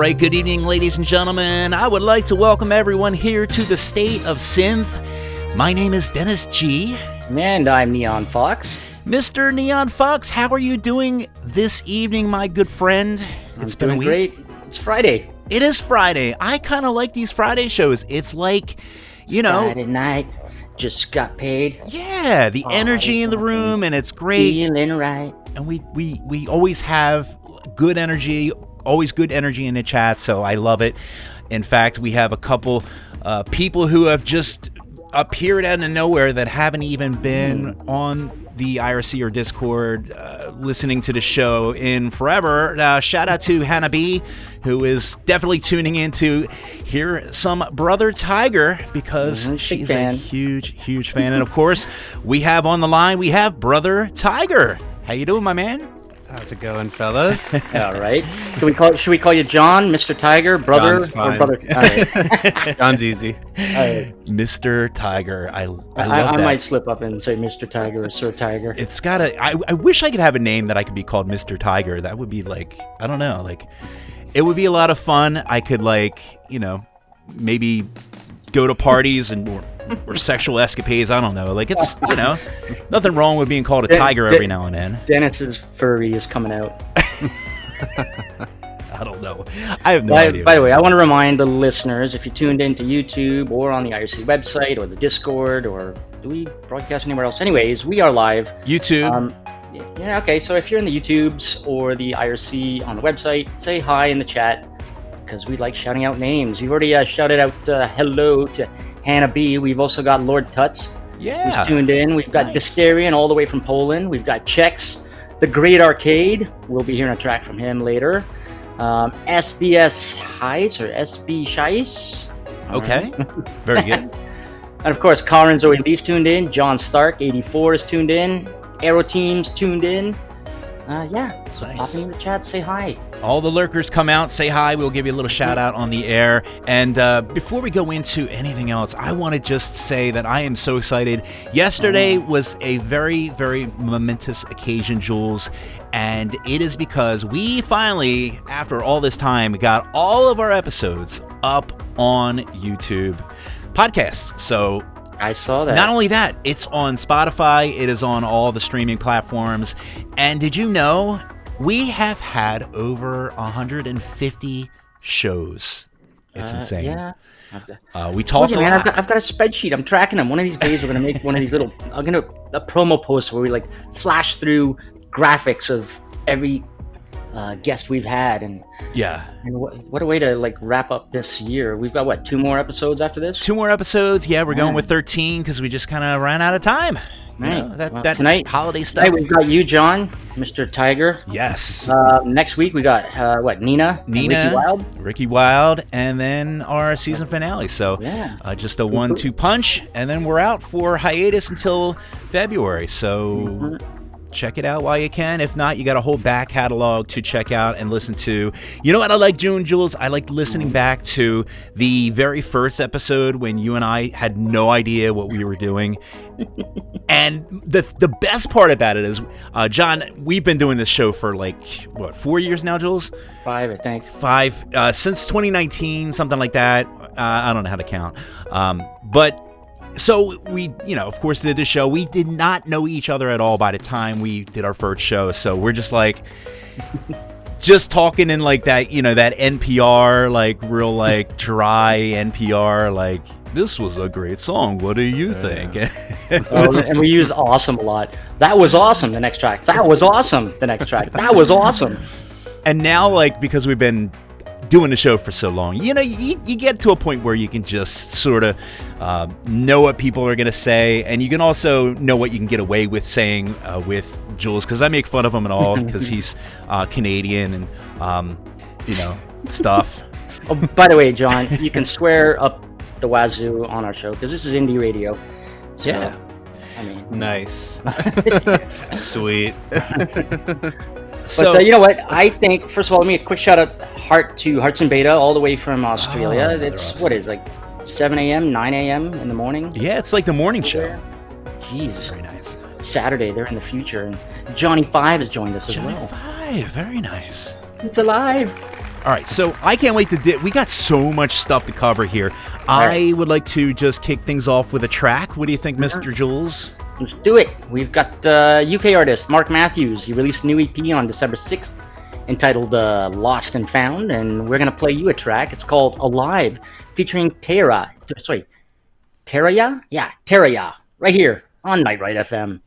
right, good evening, ladies and gentlemen. I would like to welcome everyone here to the State of Synth. My name is Dennis G. And I'm Neon Fawkes. Mr. Neon Fawkes, how are you doing this evening, my good friend? It's been a week. Great. It's Friday. It is Friday. I kind of like these Friday shows. It's like, you know... Friday night, just got paid. Yeah, the energy in the room, and it's great. Feeling right. And we always have good energy, always good energy in the chat, so I love it. In fact, we have a couple people who have just appeared out of nowhere that haven't even been on the IRC or Discord listening to the show in forever. Shout out to Hannah B, who is definitely tuning in to hear some Brothertiger because she's a huge fan. And of course, we have on the line, we have Brothertiger. How you doing, my man? How's it going, fellas? All right. Should we call you John, Mr. Tiger, brother, or brother? All right. John's easy. All right. Mr. Tiger. I love that. I might slip up and say Mr. Tiger or Sir Tiger. It's gotta. I wish I could have a name that I could be called Mr. Tiger. That would be like, I don't know, like it would be a lot of fun. I could maybe go to parties and or sexual escapades. I don't know. Like it's nothing wrong with being called a tiger every now and then. Dennis's furry is coming out. I don't know. I have no idea. By the way, I want to remind the listeners, if you tuned into YouTube or on the IRC website or the Discord, or do we broadcast anywhere else? Anyways, we are live. YouTube. Yeah, okay. So if you're in the YouTubes or the IRC on the website, say hi in the chat, because we like shouting out names. You've already shouted out hello to Hannah B. We've also got Lord Tuts, who's tuned in. We've got Dysterian all the way from Poland. We've got Chex, the Great Arcade. We'll be hearing a track from him later. SBS Heis or SB Scheis. Okay, very good. And of course, Karin Zoe Lee's tuned in. John Stark, 84, is tuned in. Aero Team's tuned in. So pop in the chat, say hi. All the lurkers come out, say hi. We'll give you a little shout out on the air. And before we go into anything else, I want to just say that I am so excited. Yesterday was a very, very momentous occasion, Jules. And it is because we finally, after all this time, got all of our episodes up on YouTube podcast. So I saw that. Not only that, it's on Spotify. It is on all the streaming platforms. And did you know we have had over 150 shows? It's insane. Yeah. We talked a lot. I've got a spreadsheet. I'm tracking them. One of these days, we're gonna make one of these little. I'm gonna a promo post where we flash through graphics of every guest we've had, and what a way to wrap up this year. We've got 2 more episodes after this? 2 more episodes. Yeah, we're going with 13 because we just kind of ran out of time. That tonight, holiday stuff. Tonight we've got you, John, Mr. Tiger. Yes. Next week we got Nina, Ricky Wild, and then our season finale. So just a 1-2 punch, and then we're out for hiatus until February. So check it out while you can. If not, you got a whole back catalog to check out and listen to. You know what I like doing, Jules? I like listening back to the very first episode when you and I had no idea what we were doing. And the best part about it is, John, we've been doing this show for 4 years now, Jules? 5, I think. 5, since 2019, something like that. I don't know how to count. But so we, of course, did the show. We did not know each other at all by the time we did our first show. So we're just just talking in that, that NPR, real dry NPR, this was a great song. What do you think? And we used awesome a lot. That was awesome. The next track. That was awesome. The next track. That was awesome. And now, because we've been doing the show for so long, you get to a point where you can just sort of know what people are going to say, and you can also know what you can get away with saying with Jules, because I make fun of him and all because he's Canadian and stuff. Oh, by the way, John, you can swear up the wazoo on our show because this is indie radio. So, yeah. I mean, nice. Sweet. So, but you know what? I think, first of all, let me a quick shout out to Hearts and Beta all the way from Australia. It's awesome. What is 7 a.m., 9 a.m. in the morning? Yeah, it's like the morning show. Jeez. Very nice. Saturday, they're in the future. And Johnny 5 has joined us as well. Johnny 5, very nice. It's alive. All right, so I can't wait to we got so much stuff to cover here. I would like to just kick things off with a track. What do you think, Mr. Jules? Let's do it. We've got UK artist Mark Matthews. He released a new EP on December 6th entitled Lost and Found, and we're going to play you a track. It's called Alive, featuring Teraya? Yeah, Teraya, right here on Nightride FM.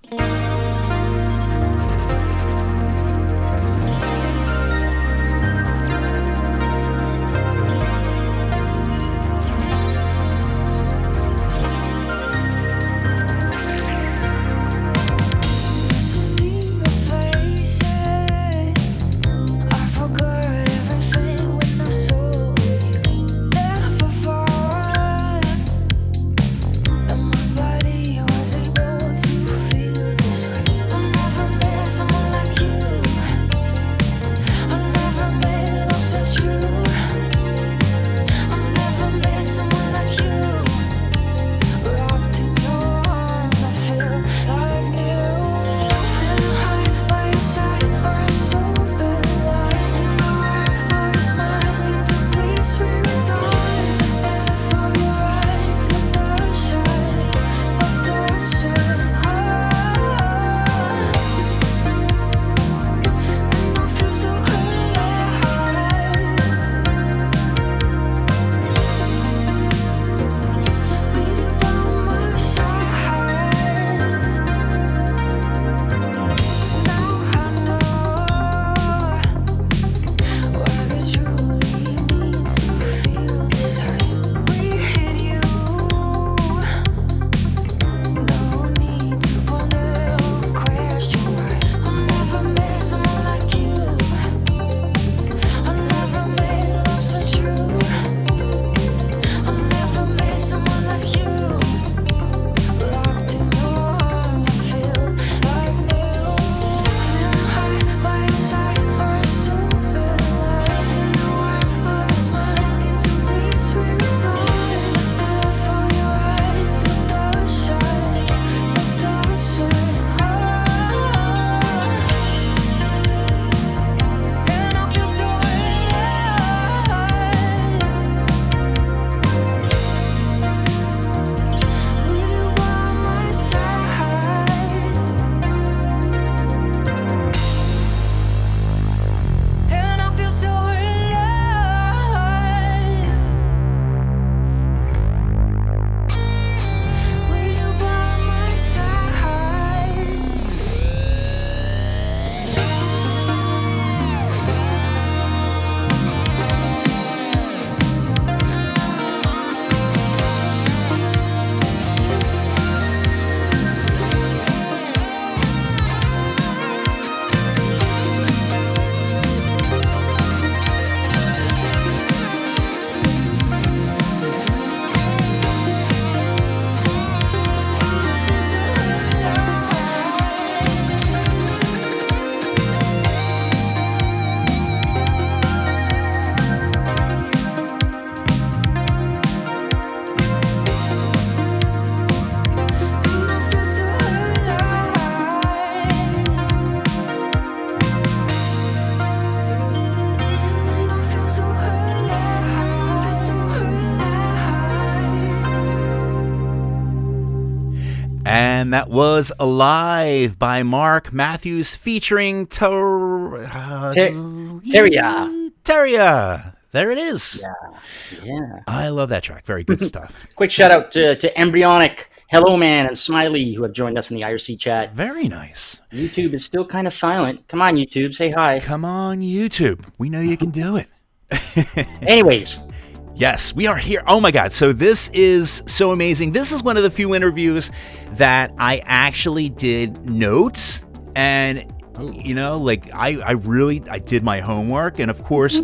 And that was Alive by Mark Matthews featuring Teraya. Teraya. There it is. Yeah. I love that track. Very good stuff. Quick shout out to Embryonic, Hello Man, and Smiley, who have joined us in the IRC chat. Very nice. YouTube is still kind of silent. Come on, YouTube, say hi. Come on, YouTube. We know you can do it. Anyways. Yes, we are here. Oh my God. So this is so amazing. This is one of the few interviews that I actually did notes, and you know, like I did my homework, and of course,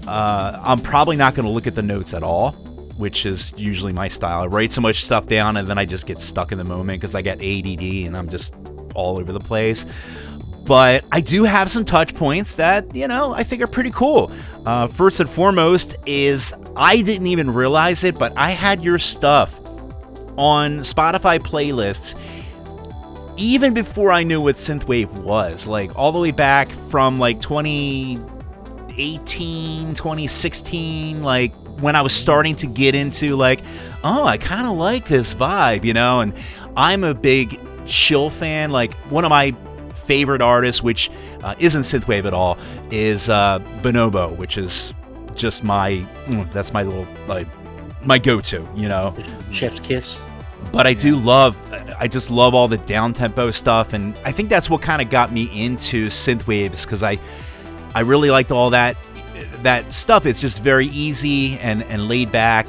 I'm probably not going to look at the notes at all, which is usually my style. I write so much stuff down and then I just get stuck in the moment because I get ADD and I'm just all over the place. But I do have some touch points that, you know, I think are pretty cool. First and foremost is I didn't even realize it, but I had your stuff on Spotify playlists even before I knew what synthwave was. Like all the way back from like 2018, 2018, 2016, like when I was starting to get into like, oh, I kind of like this vibe, you know. And I'm a big chill fan. Like one of my favorite artists, which isn't synthwave at all, is Bonobo, which is just that's my little like my go-to, you know. Chef's kiss. But I just love all the down-tempo stuff, and I think that's what kind of got me into synthwaves, because I really liked all that stuff. It's just very easy and laid back,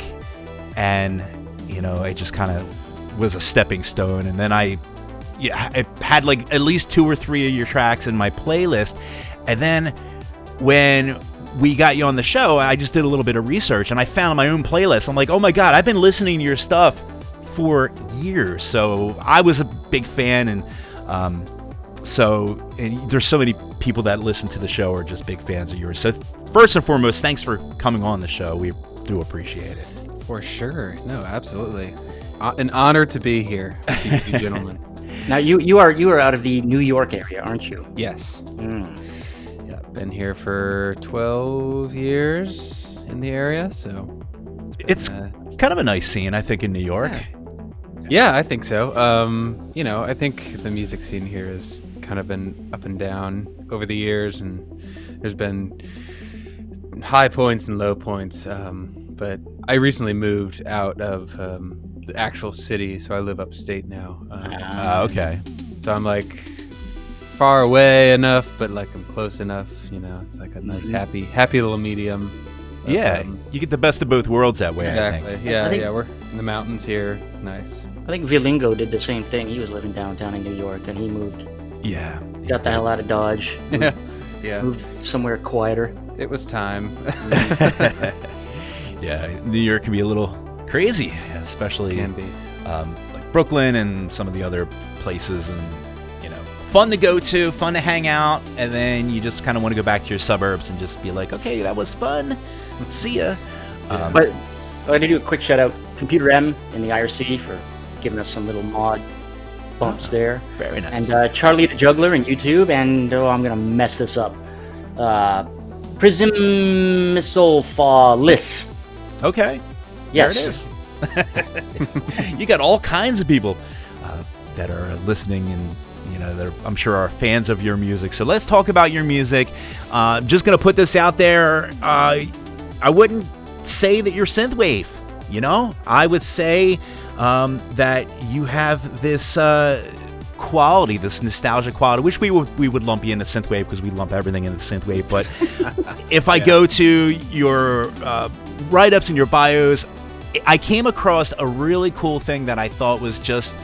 and you know, it just kind of was a stepping stone. And then I had like at least 2 or 3 of your tracks in my playlist, and then when we got you on the show, I just did a little bit of research and I found my own playlist. I'm like, oh my god, I've been listening to your stuff for years. So I was a big fan, and there's so many people that listen to the show are just big fans of yours. So first and foremost, thanks for coming on the show. We do appreciate it. For sure. No, absolutely. An honor to be here, you gentlemen. Now you are out of the New York area, aren't you? Yes. Yeah, been here for 12 years in the area, so it's kind of a nice scene, I think, in New York. Yeah, I think so. You know, I think the music scene here has kind of been up and down over the years, and there's been high points and low points. But I recently moved out of the actual city, so I live upstate now. Okay. So I'm like far away enough, but like I'm close enough. You know, it's like a nice, happy little medium. Yeah, you get the best of both worlds that way. Exactly. I think. Yeah, we're in the mountains here. It's nice. I think Vilingo did the same thing. He was living downtown in New York, and he moved. Yeah. Got the hell out of Dodge. Yeah. Moved somewhere quieter. It was time. Yeah, New York can be a little crazy, especially Can be. Like Brooklyn and some of the other places, and you know, fun to go to, fun to hang out, and then you just kind of want to go back to your suburbs and just be like, okay, that was fun. See ya. But I'm going to do a quick shout out, Computer M in the IRC, for giving us some little mod bumps there. Very nice. And Charlie the Juggler in YouTube, and I'm going to mess this up. Prismisolfalis. Okay. Yes. There it is. You got all kinds of people that are listening, and you know, that I'm sure are fans of your music. So let's talk about your music. Just gonna put this out there. I wouldn't say that you're synthwave. You know, I would say that you have this quality, this nostalgic quality, which we would lump you into synthwave, because we lump everything into synthwave. But if I go to your write-ups and your bios, I came across a really cool thing that I thought was just,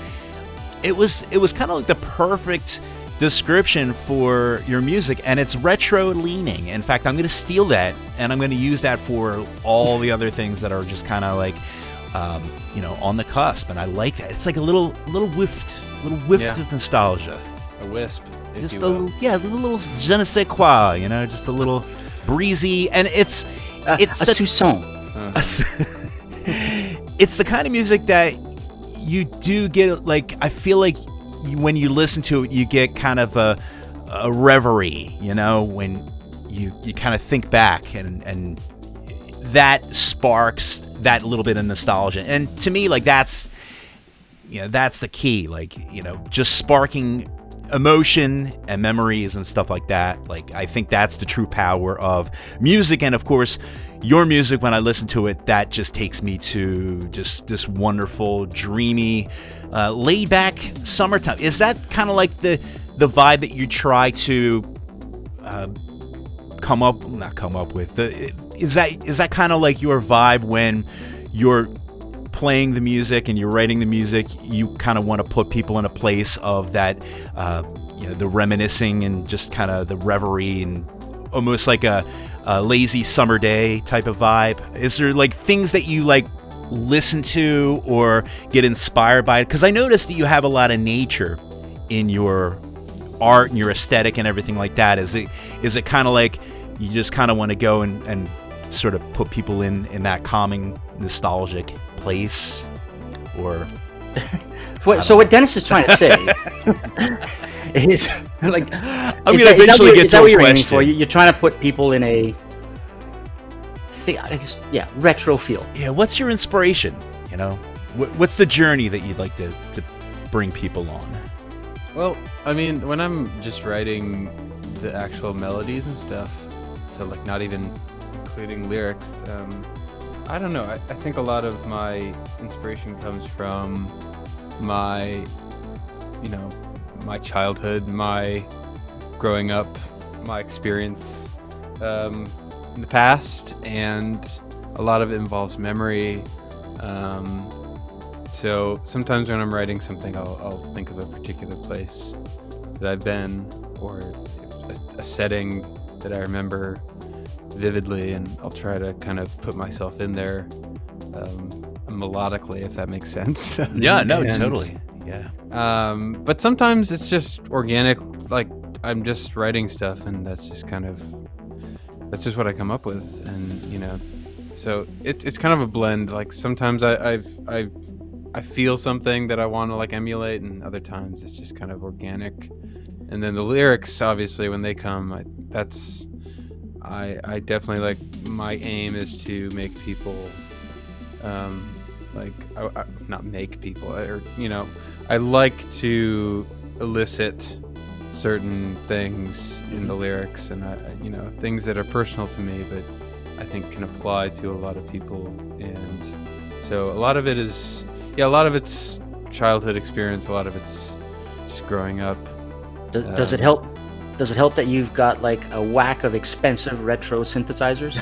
it was kind of like the perfect description for your music, and it's retro leaning. In fact, I'm going to steal that, and I'm going to use that for all the other things that are just kind of like, you know, on the cusp. And I like that. It's like a little whiff of nostalgia. A wisp, if Just you a will. little je ne sais quoi, you know, just a little breezy, and it's A soupçon. it's the kind of music that you do get, like, I feel like when you listen to it, you get kind of a reverie, you know, when you kind of think back, and that sparks that little bit of nostalgia. And to me, like, that's the key, like, you know, just sparking emotion and memories and stuff like that. Like, I think that's the true power of music. And of course, your music, when I listen to it, that just takes me to just this wonderful, dreamy, laid back summertime. Is that kind of like the vibe that you try to come up with? Is that kind of like your vibe when you're playing the music and you're writing the music? You kind of want to put people in a place of that, you know, the reminiscing and just kind of the reverie, and almost like a lazy summer day type of vibe. Is there like things that you like listen to or get inspired by? Because I noticed that you have a lot of nature in your art and your aesthetic and everything like that. Is it kind of like you just kind of want to go and sort of put people in that calming, nostalgic place? Or what Dennis is trying to say is, like, I'm going to eventually get to what a you're aiming question. for? You're trying to put people in a think, I guess, yeah, retro feel. Yeah, what's your inspiration? You know, what's the journey that you'd like to bring people on? Well, I mean, when I'm just writing the actual melodies and stuff, so like not even including lyrics, I don't know. I think a lot of my inspiration comes from my, you know, my childhood, my growing up, my experience in the past, and a lot of it involves memory. So sometimes when I'm writing something, I'll think of a particular place that I've been, or a setting that I remember vividly, and I'll try to kind of put myself in there melodically, if that makes sense. Yeah, no, totally. Yeah. But sometimes it's just organic, like I'm just writing stuff, and that's just what I come up with, and you know, so it's kind of a blend. Like sometimes I feel something that I want to like emulate, and other times it's just kind of organic. And then the lyrics, obviously, when they come, I definitely, like, my aim is to make people, not make people, or, you know, I like to elicit certain things in the lyrics, and you know, things that are personal to me, but I think can apply to a lot of people. And so a lot of it is, a lot of it's childhood experience, a lot of it's just growing up. Does it help? Does it help that you've got like a whack of expensive retro synthesizers?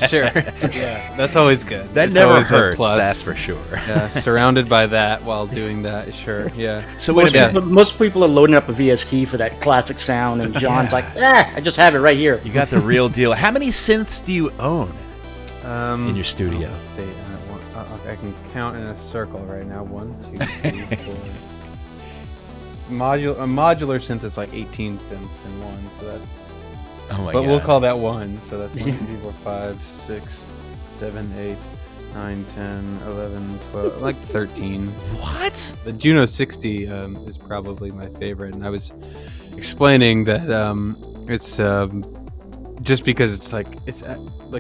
Sure. Yeah, that's always good. That it's never hurts, that's for sure. Yeah, surrounded by that while doing that, sure. Yeah. So most people are loading up a VST for that classic sound, and John's like, I just have it right here. You got the real deal. How many synths do you own in your studio? Let's see, I can count in a circle right now. 1, 2, 3, 4. A modular synth is like 18 synths in one, so that's. Oh my god! But we'll call that one. So that's 1, 2, 3, 4, 5, 6, 7, 8, 9, 10, 11, 12, like 13. What? The Juno 60 is probably my favorite, and I was explaining that it's just because it's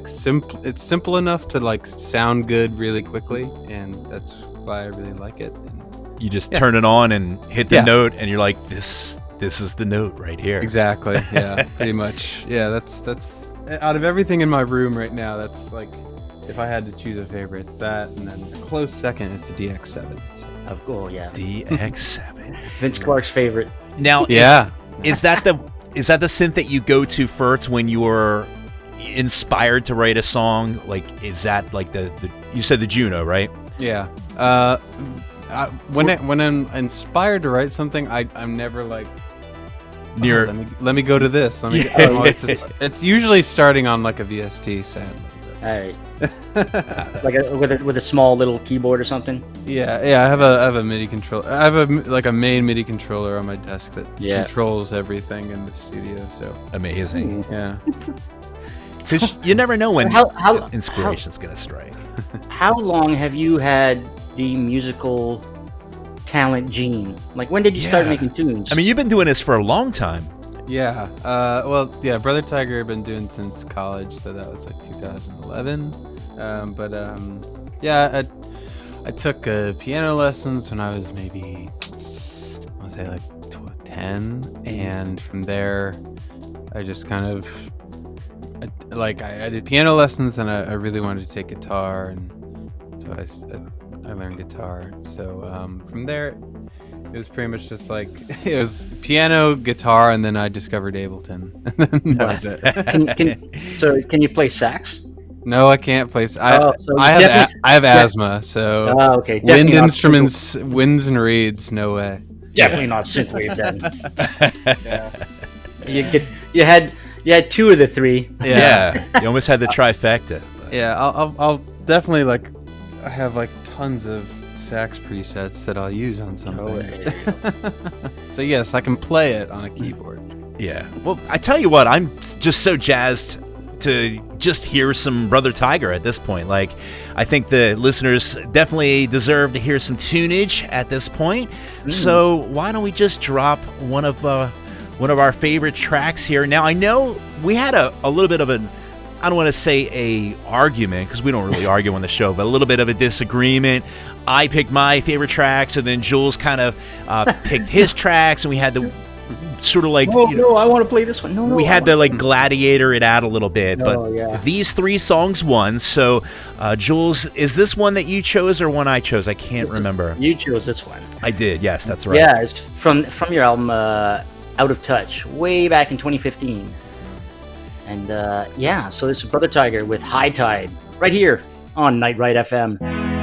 simple. It's simple enough to like sound good really quickly, and that's why I really like it. You just turn it on and hit the note, and you're like, this is the note right here. Exactly. Yeah, pretty much. Yeah, that's out of everything in my room right now, that's like, if I had to choose a favorite, that, and then a close second is the DX7. So. Yeah. DX7. Vince Clarke's favorite. Now, is that the synth that you go to first when you're inspired to write a song? Like, is that like the you said the Juno, right? Yeah. When I'm inspired to write something, I'm never like near. Let me go to this. It's usually starting on like a VST sound. All right. Like with a small little keyboard or something. Yeah. I have a MIDI controller. I have a main MIDI controller on my desk that controls everything in the studio. So amazing. Yeah. Because you never know when inspiration's gonna strike. How long have you had the musical talent gene? Like, when did you start making tunes? I mean, you've been doing this for a long time. Yeah. Brothertiger I've been doing since college, so that was like 2011. I took piano lessons when I was maybe, I'll say like 10, and from there, I just kind of, I did piano lessons, and I really wanted to take guitar, and so I learned guitar. So from there, it was pretty much just like, it was piano, guitar, and then I discovered Ableton. And that was it. Can you play sax? No, I can't play. I have asthma, so okay. Wind instruments, winds and reeds, no way. Definitely not synthwave then. You had two of the three. Yeah. You almost had the trifecta. But. Yeah, I'll definitely I have tons of sax presets that I'll use on something. So yes, I can play it on a keyboard. Yeah. Well, I tell you what, I'm just so jazzed to just hear some Brothertiger at this point. I think the listeners definitely deserve to hear some tunage at this point. So why don't we just drop one of our favorite tracks here? Now, I know we had a little bit of I don't want to say a argument, because we don't really argue on the show, but a little bit of a disagreement. I picked my favorite tracks, and then Jules kind of picked his tracks, and we had to sort of like, no, I want to play this one. No, we had to like gladiator it out a little bit. But yeah. these 3 songs won. So, Jules, is this one that you chose or one I chose? I can't remember. You chose this one. I did. Yes, that's right. Yeah, it's from your album Out of Touch, way back in 2015. And yeah, so this is Brothertiger with High Tide right here on Nightride FM.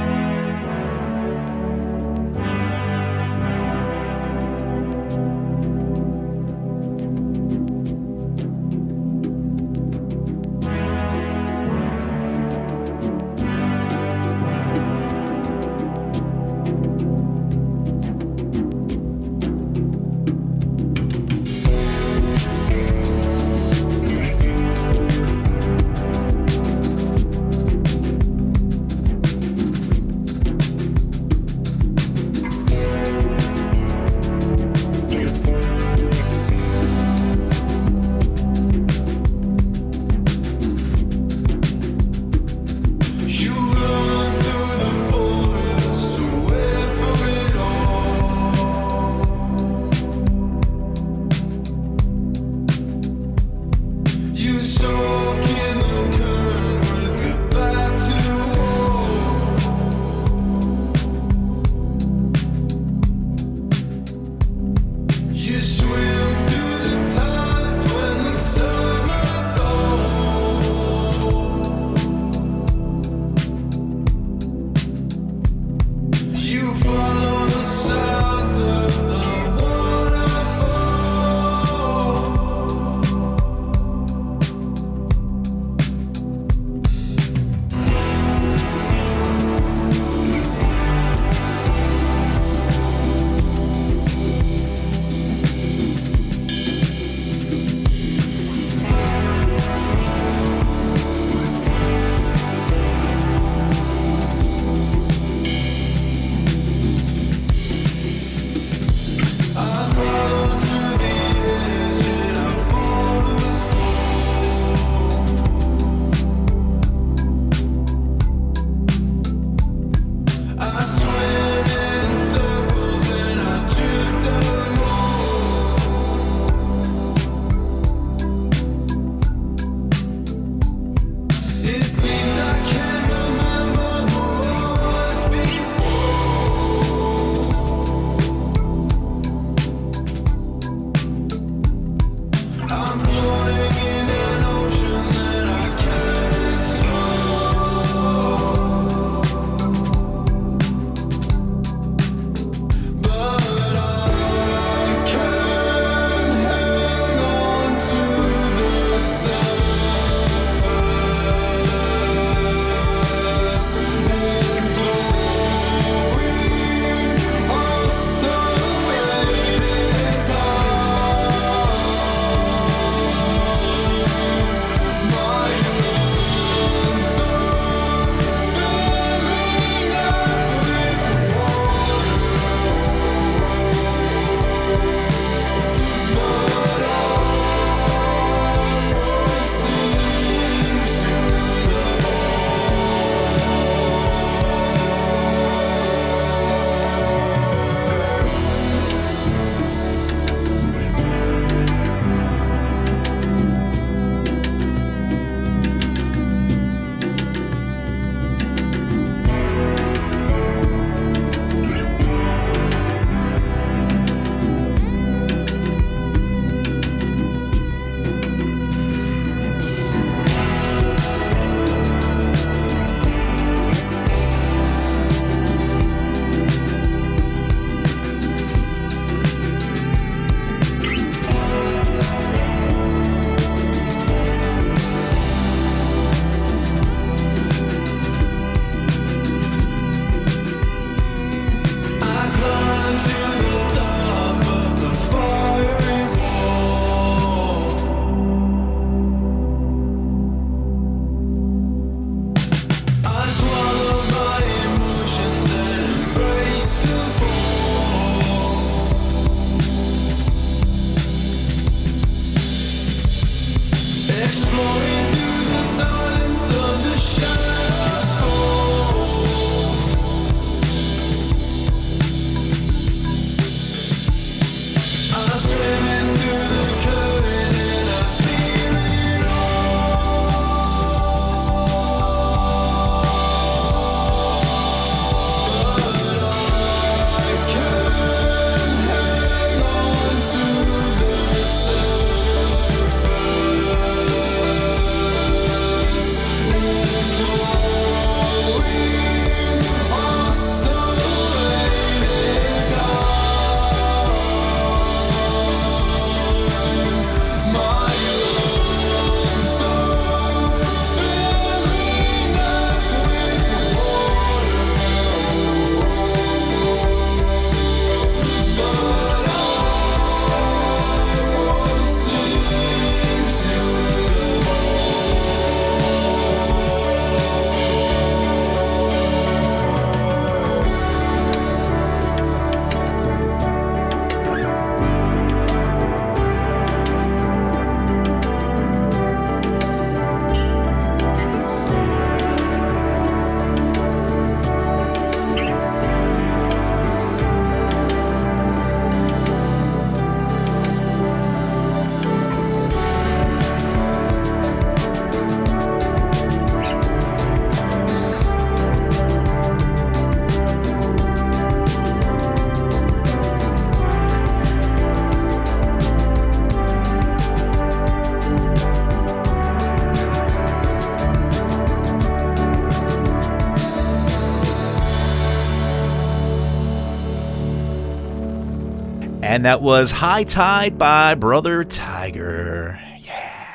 And that was High Tide by Brothertiger. Yeah.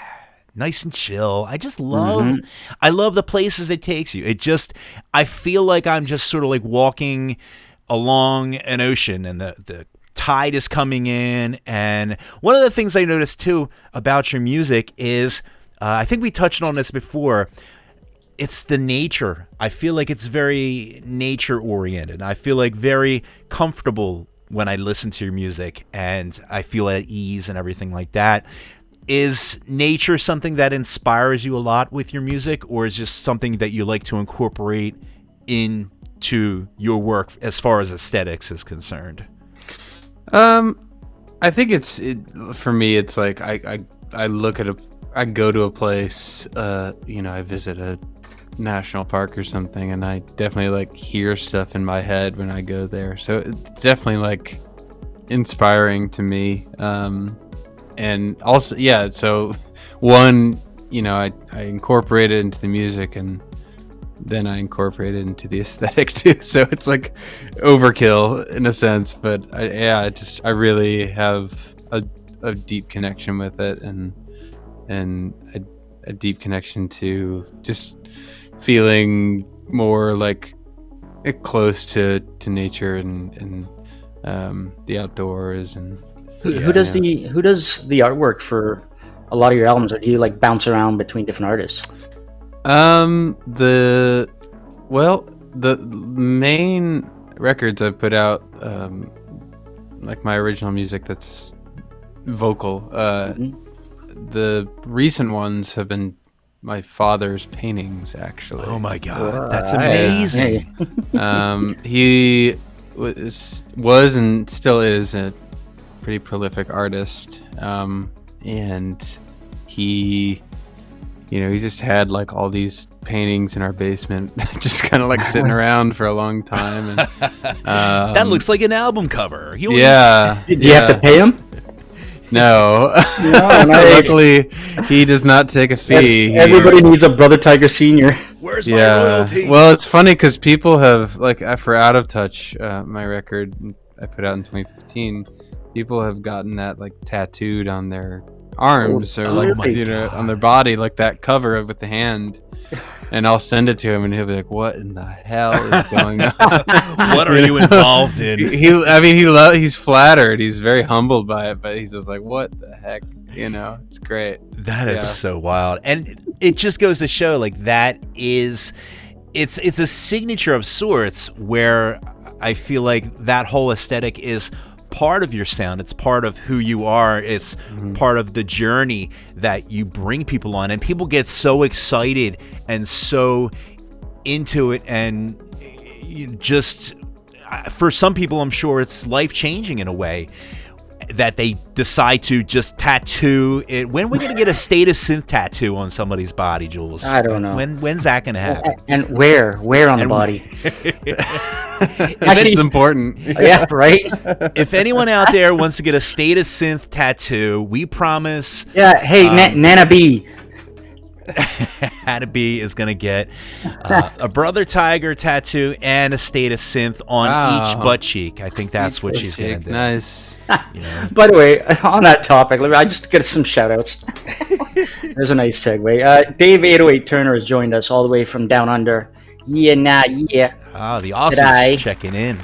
Nice and chill. I just love, I love the places it takes you. I feel like I'm just sort of like walking along an ocean, and the tide is coming in. And one of the things I noticed too about your music is, I think we touched on this before, it's the nature. I feel like it's very nature oriented. I feel like very comfortable when I listen to your music, and I feel at ease and everything like that. Is nature something that inspires you a lot with your music, or is just something that you like to incorporate into your work as far as aesthetics is concerned? I think for me, it's like I go to a place, I visit a national park or something, and I definitely like hear stuff in my head when I go there. So it's definitely like inspiring to me. And also, yeah, so one, I incorporate it into the music, and then I incorporate it into the aesthetic too. So it's like overkill in a sense, but I really have a deep connection with it, and a deep connection to just feeling more like close to nature and the outdoors. And Who does the artwork for a lot of your albums, or do you like bounce around between different artists? The main records I've put out, like my original music that's vocal, the recent ones have been my father's paintings, actually. Oh my God, that's amazing. He was and still is a pretty prolific artist, and he just had like all these paintings in our basement just kind of like sitting around for a long time, and that looks like an album cover. Did you have to pay him? No. Nice. Luckily he does not take a fee. Everybody needs a Brothertiger Senior. Where's my royalties? Well, it's funny because people have, like, for Out of Touch, my record I put out in 2015, people have gotten that like tattooed on their arms or like on their body, like that cover with the hand. And I'll send it to him, and he'll be like, "What in the hell is going on? What are you involved in?" He's flattered. He's very humbled by it, but he's just like, "What the heck?" It's great. That is so wild, and it just goes to show, like, it's a signature of sorts, where I feel like that whole aesthetic is part of your sound. It's part of who you are. It's part of the journey that you bring people on, and people get so excited and so into it, and just, for some people, I'm sure it's life-changing in a way that they decide to just tattoo it. When are we going to get a State of Synth tattoo on somebody's body, Jules? I don't know. When's that going to happen? And where on the body? It's important. Yeah, right? If anyone out there wants to get a State of Synth tattoo, we promise. Yeah, hey, Nana B. Hannah B is going to get a Brothertiger tattoo and a State of Synth on each butt cheek. I think that's what she's going to do. Nice. By the way, on that topic, I just get some shout-outs. There's a nice segue. Dave 808 Turner has joined us all the way from down under. Yeah. The Aussies checking in.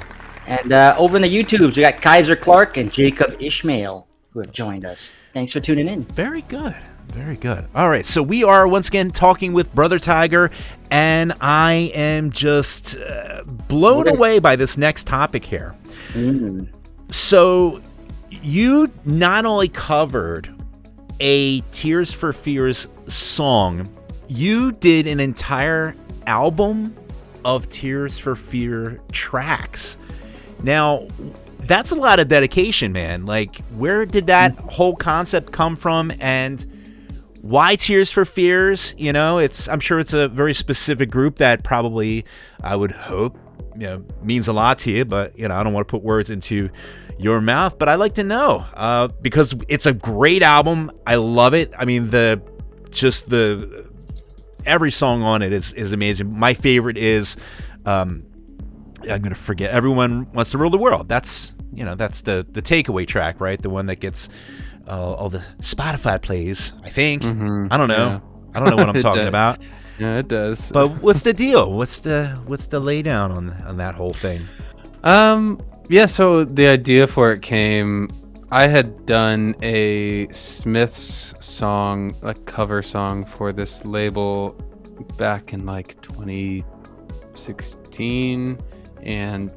And over in the YouTubes, we got Kaiser Clark and Jacob Ishmael who have joined us. Thanks for tuning in. Very good. Very good. All right, so we are once again talking with Brothertiger, and I am just blown away by this next topic here. So you not only covered a Tears for Fears song, you did an entire album of Tears for Fear tracks. Now, that's a lot of dedication, man. Like, where did that whole concept come from, and why Tears for Fears? I'm sure it's a very specific group that probably, I would hope, means a lot to you, but, I don't want to put words into your mouth, but I'd like to know, because it's a great album. I love it. I mean, every song on it is amazing. My favorite is, I'm going to forget, Everyone Wants to Rule the World. That's that's the takeaway track, right? The one that gets all the Spotify plays, I think. Mm-hmm. I don't know. Yeah. I don't know what I'm talking about. Yeah, it does. But what's the deal? What's the laydown on that whole thing? Yeah, so the idea for it came, I had done a Smiths song, like cover song for this label back in like 2016, and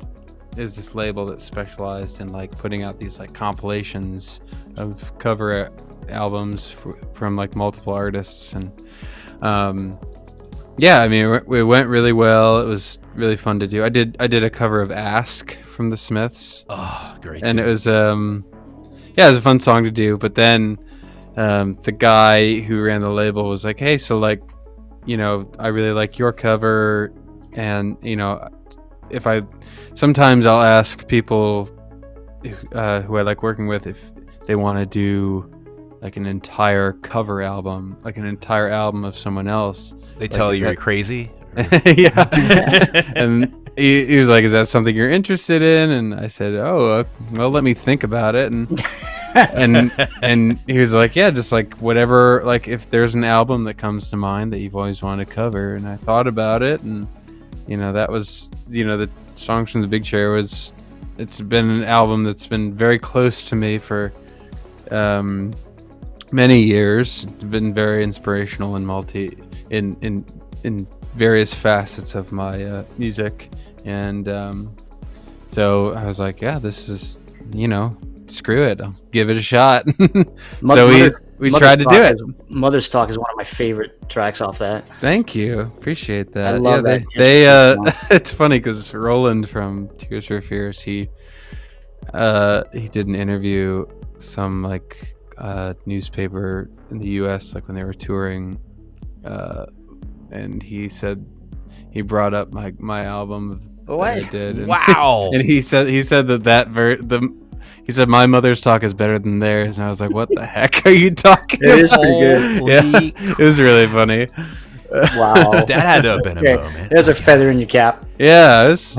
it was this label that specialized in like putting out these like compilations of cover albums from like multiple artists, and yeah, I mean, it went really well. It was really fun to do. I did a cover of Ask from the Smiths. Oh, great. And it was it was a fun song to do. But then the guy who ran the label was like, hey, so like, I really like your cover, and sometimes I'll ask people who I like working with if they want to do like an entire cover album, like an entire album of someone else. They tell you you're crazy? Yeah. And he was like, is that something you're interested in? And I said, well, let me think about it. And and he was like, yeah, just like whatever, like if there's an album that comes to mind that you've always wanted to cover. And I thought about it, and that was, the Songs from the Big Chair it's been an album that's been very close to me for many years. It's been very inspirational and in various facets of my music, and so I was like, yeah, this is, screw it, I'll give it a shot. So we tried to do it. Mother's Talk is one of my favorite tracks off that. Thank you, appreciate that. I love that. They it's funny because Roland from Tears for Fears, he did an interview, some like newspaper in the US, like when they were touring, and he said he brought up my album that I did. And, wow. And he said he said my Mother's Talk is better than theirs, and I was like, what the heck are you talking about? It is pretty good. Yeah, it was really funny. Wow. That had to have been a moment. There's a feather in your cap. Yeah, it was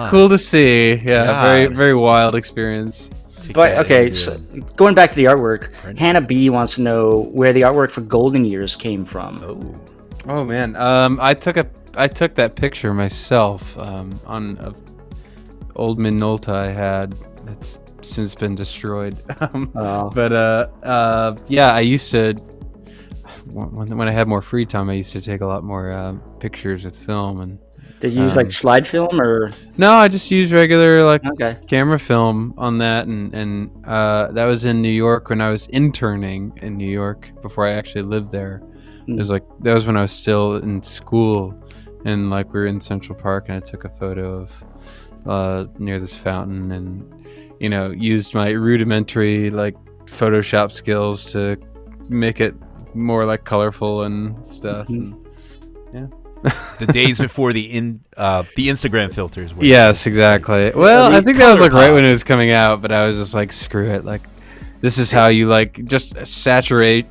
cool to see. Yeah, God. very, very wild experience. But okay, so going back to the artwork, Hannah B wants to know where the artwork for Golden Years came from. Oh man, I took that picture myself on a old Minolta I had. It's since been destroyed. But yeah, I used to, when I had more free time, I used to take a lot more pictures with film. And did you use like slide film or? No, I just used regular camera film on that, and that was in New York when I was interning in New York before I actually lived there. It was like, that was when I was still in school, and like we were in Central Park, and I took a photo of near this fountain, and used my rudimentary like Photoshop skills to make it more like colorful and stuff. And, yeah. The days before the Instagram filters were. Yes, exactly. Well, I think that was like right when it was coming out, but I was just like, screw it, like this is how you like just saturate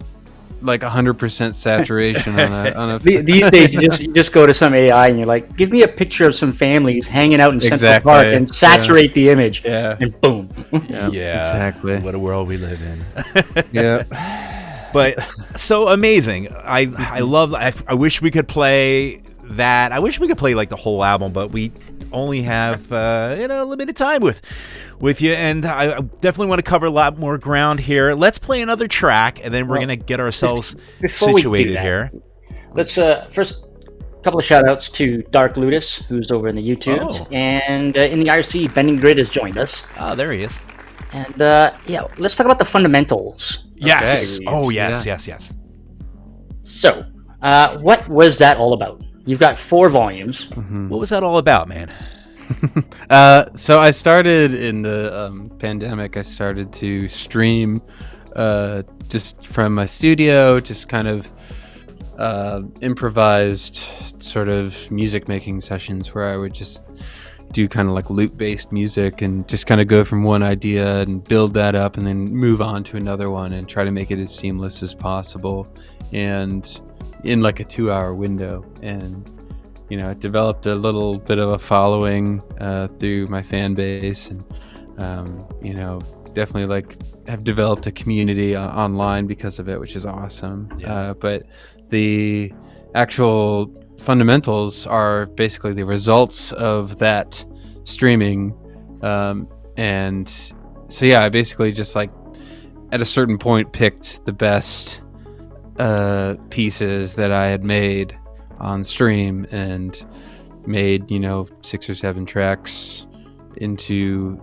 like 100% saturation on a These days you just go to some AI and you're like, give me a picture of some families hanging out in Central Park and saturate the image, and boom. Yeah, exactly. What a world we live in. Yeah. But so amazing. I love. I wish we could play that. I wish we could play like the whole album, but we only have limited time with you, and I definitely want to cover a lot more ground here. Let's play another track, and then we're gonna get ourselves situated here. Let's first a couple of shout outs to Dark Ludus, who's over in the YouTube, and in the IRC, Bending Grid has joined us. Oh, there he is. And let's talk about the fundamentals. Yes. Okay. Oh, yes. So, what was that all about? You've got 4 volumes. Mm-hmm. What was that all about, man? So I started in the pandemic. I started to stream just from my studio, just kind of improvised sort of music making sessions where I would just do kind of like loop-based music and just kind of go from one idea and build that up and then move on to another one and try to make it as seamless as possible and in like a 2-hour window. And it developed a little bit of a following through my fan base, and You know, definitely like have developed a community online because of it, which is awesome. Yeah. But the actual fundamentals are basically the results of that streaming. And so, yeah, I basically just like at a certain point picked the best pieces that I had made on stream and made, you know, 6 or 7 tracks into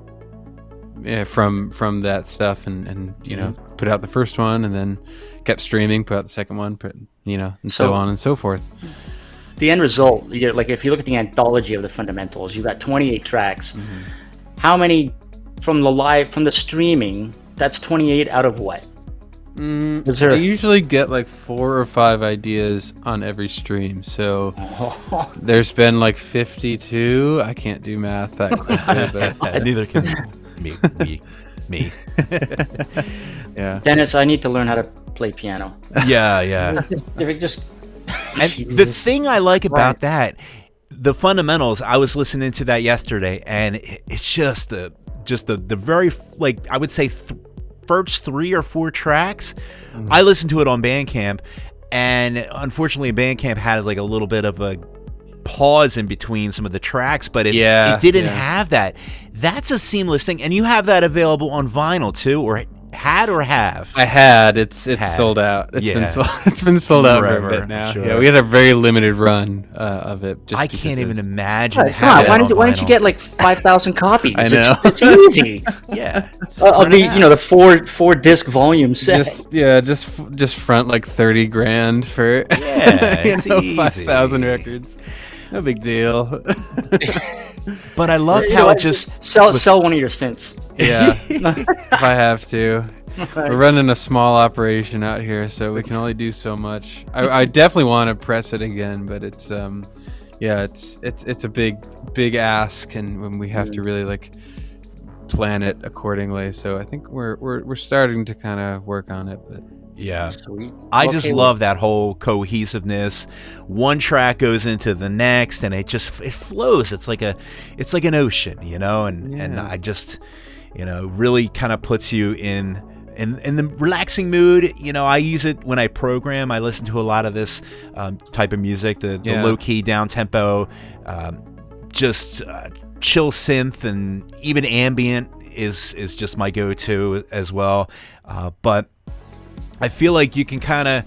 from that stuff, and you know, put out the first one and then kept streaming, put out the second one, you know, and so on and so forth. The end result, like if you look at the anthology of the fundamentals, you've got 28 tracks. How many from the streaming? That's 28 out of what? I usually get like 4 or 5 ideas on every stream, so there's been like 52. I can't do math that quickly, but Neither can me. Yeah. Dennis, I need to learn how to play piano. Yeah. Just And the thing I like about that, the fundamentals, I was listening to that yesterday, and it's just the very, like, I would say first 3 or 4 tracks. I listened to it on Bandcamp, and unfortunately Bandcamp had like a little bit of a pause in between some of the tracks, but it didn't have that. That's a seamless thing, and you have that available on vinyl too, or had or have? I had. It's sold out. It's been sold out for a bit now. Sure. Yeah, we had a very limited run of it. I can't even imagine. Why don't you get like 5,000 copies? I know. It's easy. Yeah. Of the four disc volume set. Just front like 30 grand for it's easy. 5,000 records. No big deal. But I loved how it just sell one of your synths. Yeah, if I have to. We're running a small operation out here, so we can only do so much. I definitely want to press it again, but it's it's a big ask, and when we have to really like plan it accordingly. So I think we're starting to kind of work on it, but. Yeah. Sweet. I just love that whole cohesiveness. One track goes into the next, and it flows. It's like an ocean, you know, and I just, you know, really kind of puts you in the relaxing mood. You know, I use it when I program. I listen to a lot of this type of music, the low key, down tempo, just chill synth, and even ambient is just my go-to as well. But I feel like you can kind of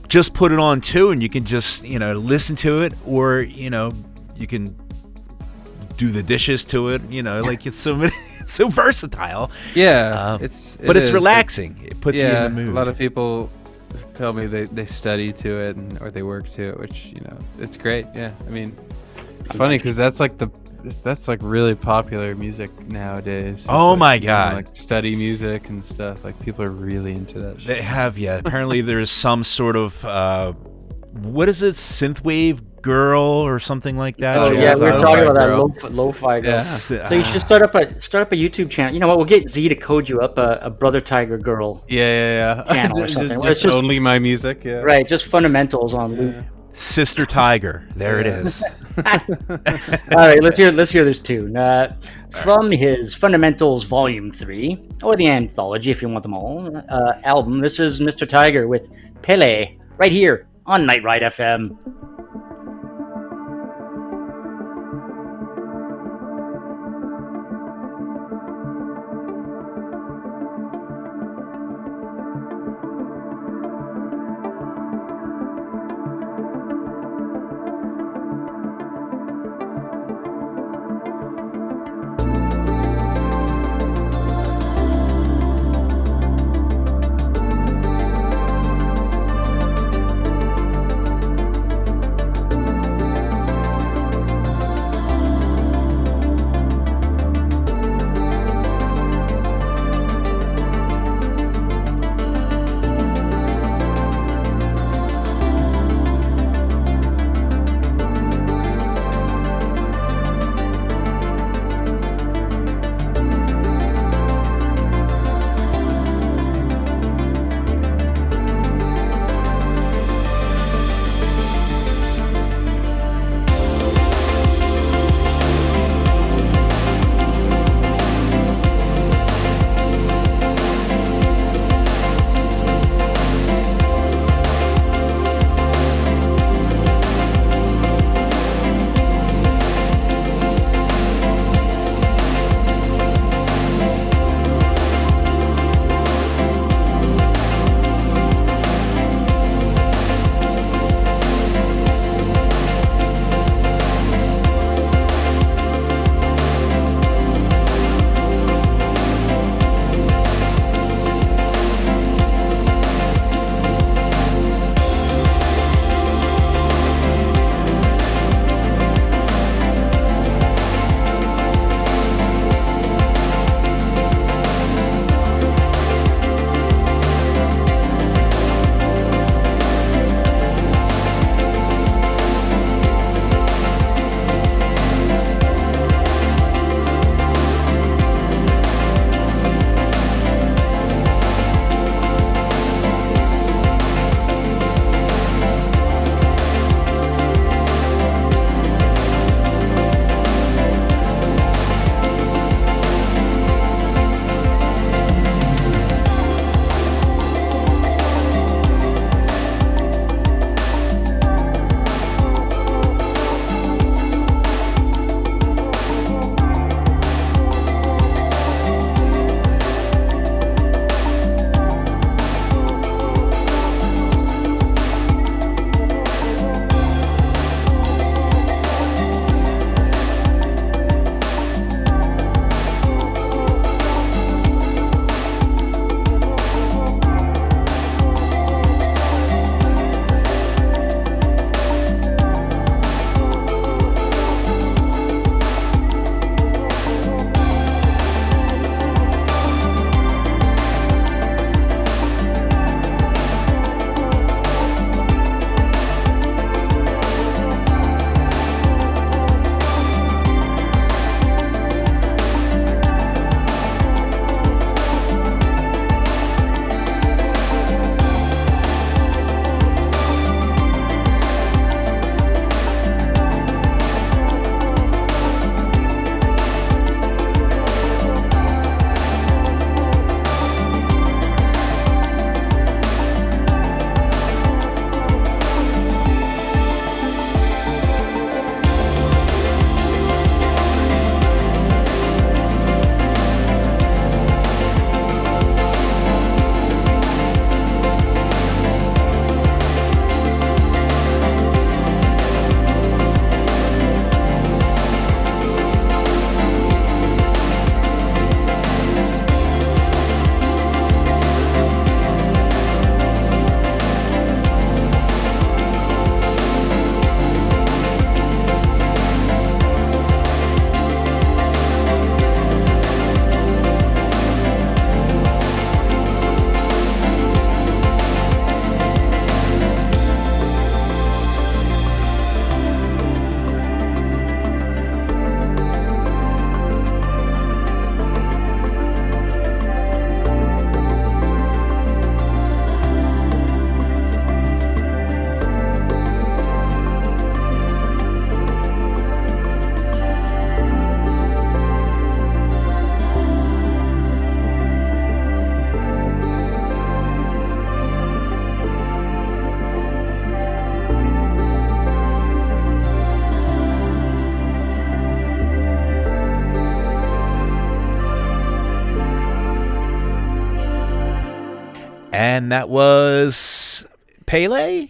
just put it on too, and you can just, you know, listen to it, or, you know, you can do the dishes to it, you know, like it's so versatile. Yeah, it's relaxing. It puts you in the mood. A lot of people tell me they study to it or they work to it, which, you know, it's great. Yeah, I mean, it's funny because that's like really popular music nowadays. It's my God. Like study music and stuff. Like people are really into that shit. They have, yeah. Apparently there's some sort of what is it, synthwave girl or something like that. Oh yeah, we were talking about that lo-fi girl. Yeah. So you should start up a YouTube channel. You know what? We'll get Z to code you up a Brothertiger girl. Yeah. Channel or something. Just only my music. Yeah. Right, just fundamentals on loop. Sister Tiger. There it is. All right, let's hear this tune. From his Fundamentals Volume 3, or the anthology if you want them all, album, this is Mr. Tiger with Pele, right here on Nightride FM. And that was Pele?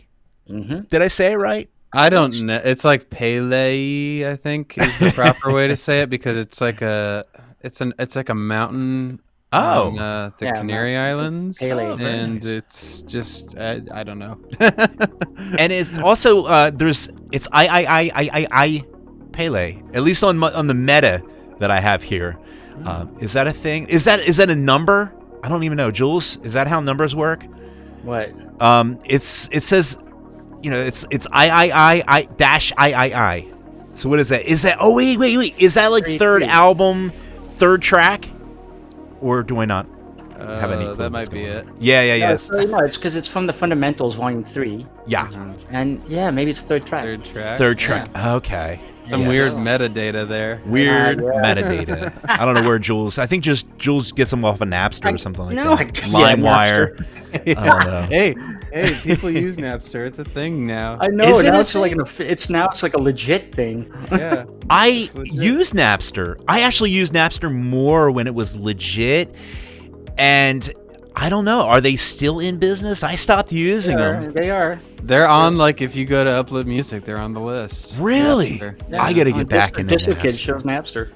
Mm-hmm. Did I say it right? I don't know. It's like Pele, I think, is the proper way to say it, because it's like a mountain on the Canary Islands, Pele. and nice. it's just I don't know. And it's also it's I Pele. At least on the meta that I have here. Is that a thing? Is that a number? I don't even know. Jules, is that how numbers work? What? It says, it's I dash I. So what is that? Is that? Oh wait. Is that like third album, third track, or do I not have any clue? That might be it. Yeah. Yes. No, it's because it's from the Fundamentals, Volume 3. Yeah. And maybe it's third track. Third track. Yeah. Okay. Some weird metadata there. Weird metadata. I don't know where Jules. I think just Jules gets them off of Napster or something like that. LimeWire. I don't know. Hey, people use Napster. It's a thing now. I know. Now it's like a legit thing. Yeah. I use Napster. I actually used Napster more when it was legit, and I don't know. Are they still in business? I stopped using them. They are. They're on, like, if you go to upload music, they're on the list. Really? Yeah. I got to get back into Napster. DistroKid shows Napster.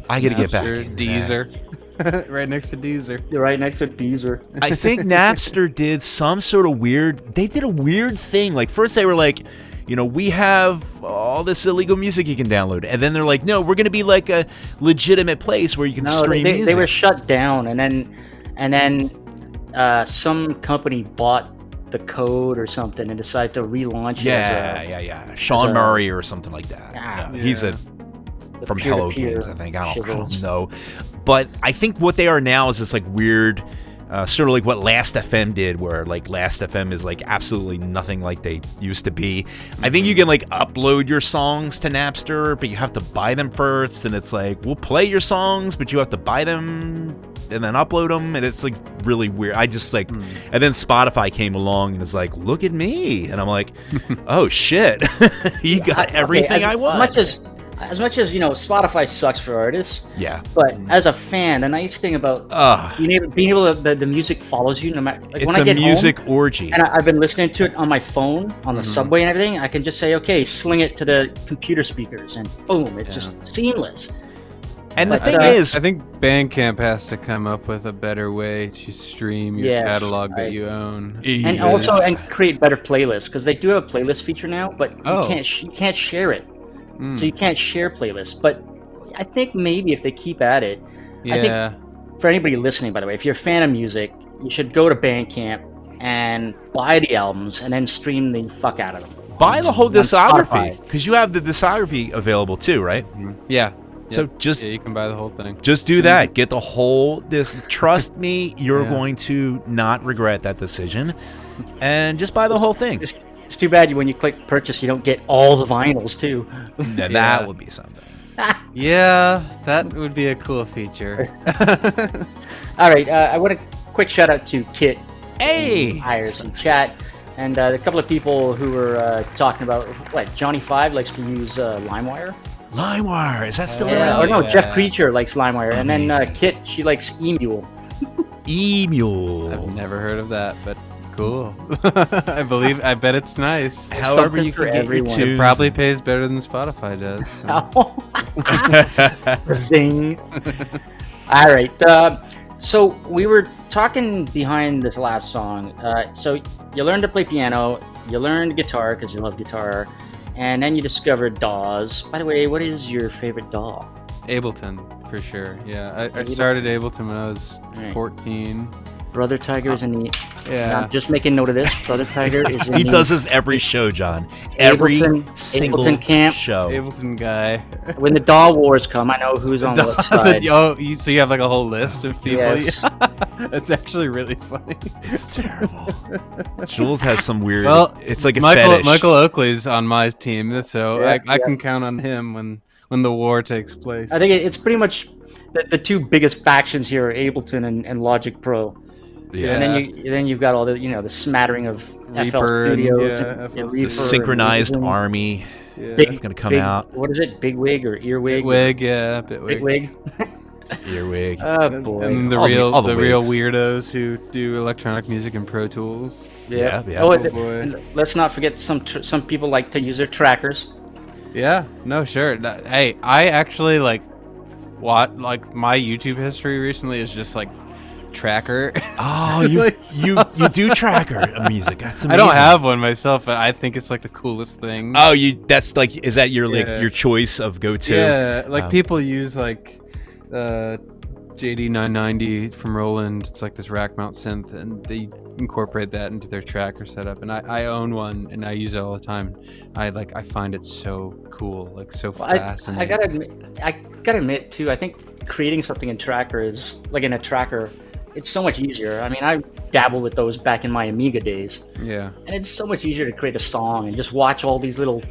I got to get back into Deezer. Right next to Deezer. You're right next to Deezer. I think Napster did some sort of weird... They did a weird thing. Like, first they were like, we have all this illegal music you can download. And then they're like, no, we're going to be like a legitimate place where you can stream music. They were shut down, and then some company bought the code or something and decided to relaunch it. Yeah. Sean Murray or something like that. He's from Hello Games, I think. I don't know. But I think what they are now is this like weird, sort of like what Last FM did, where like Last FM is like absolutely nothing like they used to be. I think you can like upload your songs to Napster, but you have to buy them first, and it's like, we'll play your songs, but you have to buy them and then upload them, and it's like really weird. I just like, and then Spotify came along and it's like, look at me, and I'm like, oh shit, you got everything I want. As much as Spotify sucks for artists. Yeah. But as a fan, the nice thing about being able to, the music follows you no matter. Like it's when I get a music home, orgy. And I've been listening to it on my phone, on the subway and everything. I can just say, okay, sling it to the computer speakers, and boom, it's just seamless. And the thing is, I think Bandcamp has to come up with a better way to stream your catalog that you own, and also create better playlists, because they do have a playlist feature now, but you can't share it, so you can't share playlists. But I think maybe if they keep at it, I think for anybody listening, by the way, if you're a fan of music, you should go to Bandcamp and buy the albums and then stream the fuck out of them. Buy the whole discography, because you have the discography available too, right? Yeah. So you can buy the whole thing. Just do that. Get the whole trust me, you're going to not regret that decision. And just buy the whole thing. It's too bad when you click purchase, you don't get all the vinyls too. Now, that would be something. Yeah, that would be a cool feature. All right, I want a quick shout out to Kit. Hey! IRC chat. And a couple of people who were talking about, Johnny 5 likes to use LimeWire. LimeWire, is that still around? No, Jeff Creature likes LimeWire. Amazing. And then Kit, she likes Emule. Emule. I've never heard of that, but cool. I bet it's nice. However you can get your tunes. It probably pays better than Spotify does. So. Zing. All right. So we were talking behind this last song. So you learned to play piano, you learned guitar because you love guitar, and then you discovered DAWs. By the way, what is your favorite DAW? Ableton, for sure. Yeah, I started Ableton when I was 14. Brothertiger is in the... Yeah. I'm just making note of this. Brothertiger is in He does this every show, John. Every single Ableton camp. show. Ableton guy. When the DAW wars come, I know who's on what side. So you have like a whole list of people? Yes. That's actually really funny. It's terrible. Jules has some weird... Well, it's like a fetish. Michael Oakley's on my team, so I can count on him when the war takes place. I think it's pretty much the two biggest factions here are Ableton and Logic Pro. Yeah. And then you've got all the the smattering of Reaper FL Studios, the synchronized army that's going to come out. What is it? Bigwig or Earwig? Bitwig, yeah, Bitwig. Bigwig. Earwig. Oh boy. And the All the real wigs. weirdos who do electronic music in Pro Tools. Yeah. Oh, Oh, boy. and let's not forget some people like to use their trackers. Yeah, no, sure. Hey, I actually like my YouTube history recently is just like tracker. Oh, you do tracker music. That's amazing. I don't have one myself, but I think it's like the coolest thing. Oh, that's like, is that your Yeah. your choice of go-to? Yeah, like people use like JD990 from Roland. It's like this rack mount synth, and they incorporate that into their tracker setup. And I own one, and I use it all the time. I find it so cool, like so fascinating. I gotta admit too. I think creating something in tracker is like in a tracker. It's so much easier. I mean, I dabbled with those back in my Amiga days, Yeah. and it's so much easier to create a song and just watch all these little.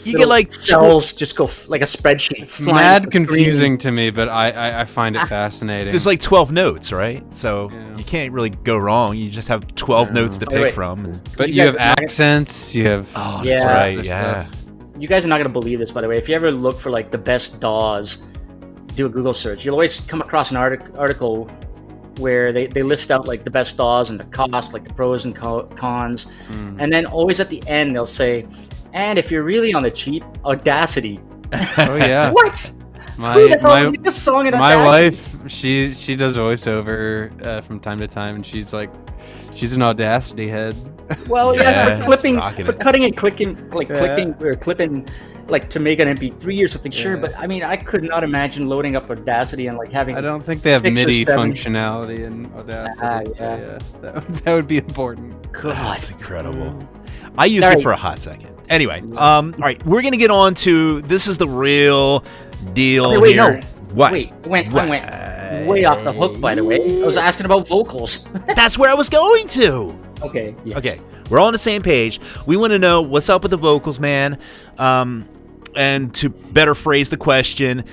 You get like cells just go like a spreadsheet. flying up Mad the screen. confusing to me, but I find it fascinating. there's like 12 notes, right? So Yeah. you can't really go wrong. You just have 12 notes to pick Wait. from. But you you guys have are not- accents. You have Oh, Yeah. that's right. Other Yeah. stuff. You guys are not gonna believe this, by the way. If you ever look for like the best DAWs, do a Google search. You'll always come across an article where they list out like the best DAWs and the cost, like the pros and cons, and then always at the end they'll say, and if you're really on the cheap, Audacity. Oh yeah. What? My Who the hell my, made this song in my Audacity? wife, she does voiceover from time to time, and she's an Audacity head. Well, Yeah, yeah, for clipping, rocking for it. cutting and clicking, like Yeah. clicking or clipping, like to make an MP3 or something. Sure, Yeah. but I mean, I could not imagine loading up Audacity and like having. I don't think they have 6 or MIDI 7. functionality in Audacity. Ah, so yeah. that would be important. God. That's incredible. I used All it right. for a hot second. Anyway, all right, we're gonna get on to this is the real deal Okay, wait, here. no. What? Wait, I went way off the hook. By the way, I was asking about vocals. That's where I was going to. Okay. Yes. Okay, we're all on the same page. We want to know what's up with the vocals, man. And to better phrase the question,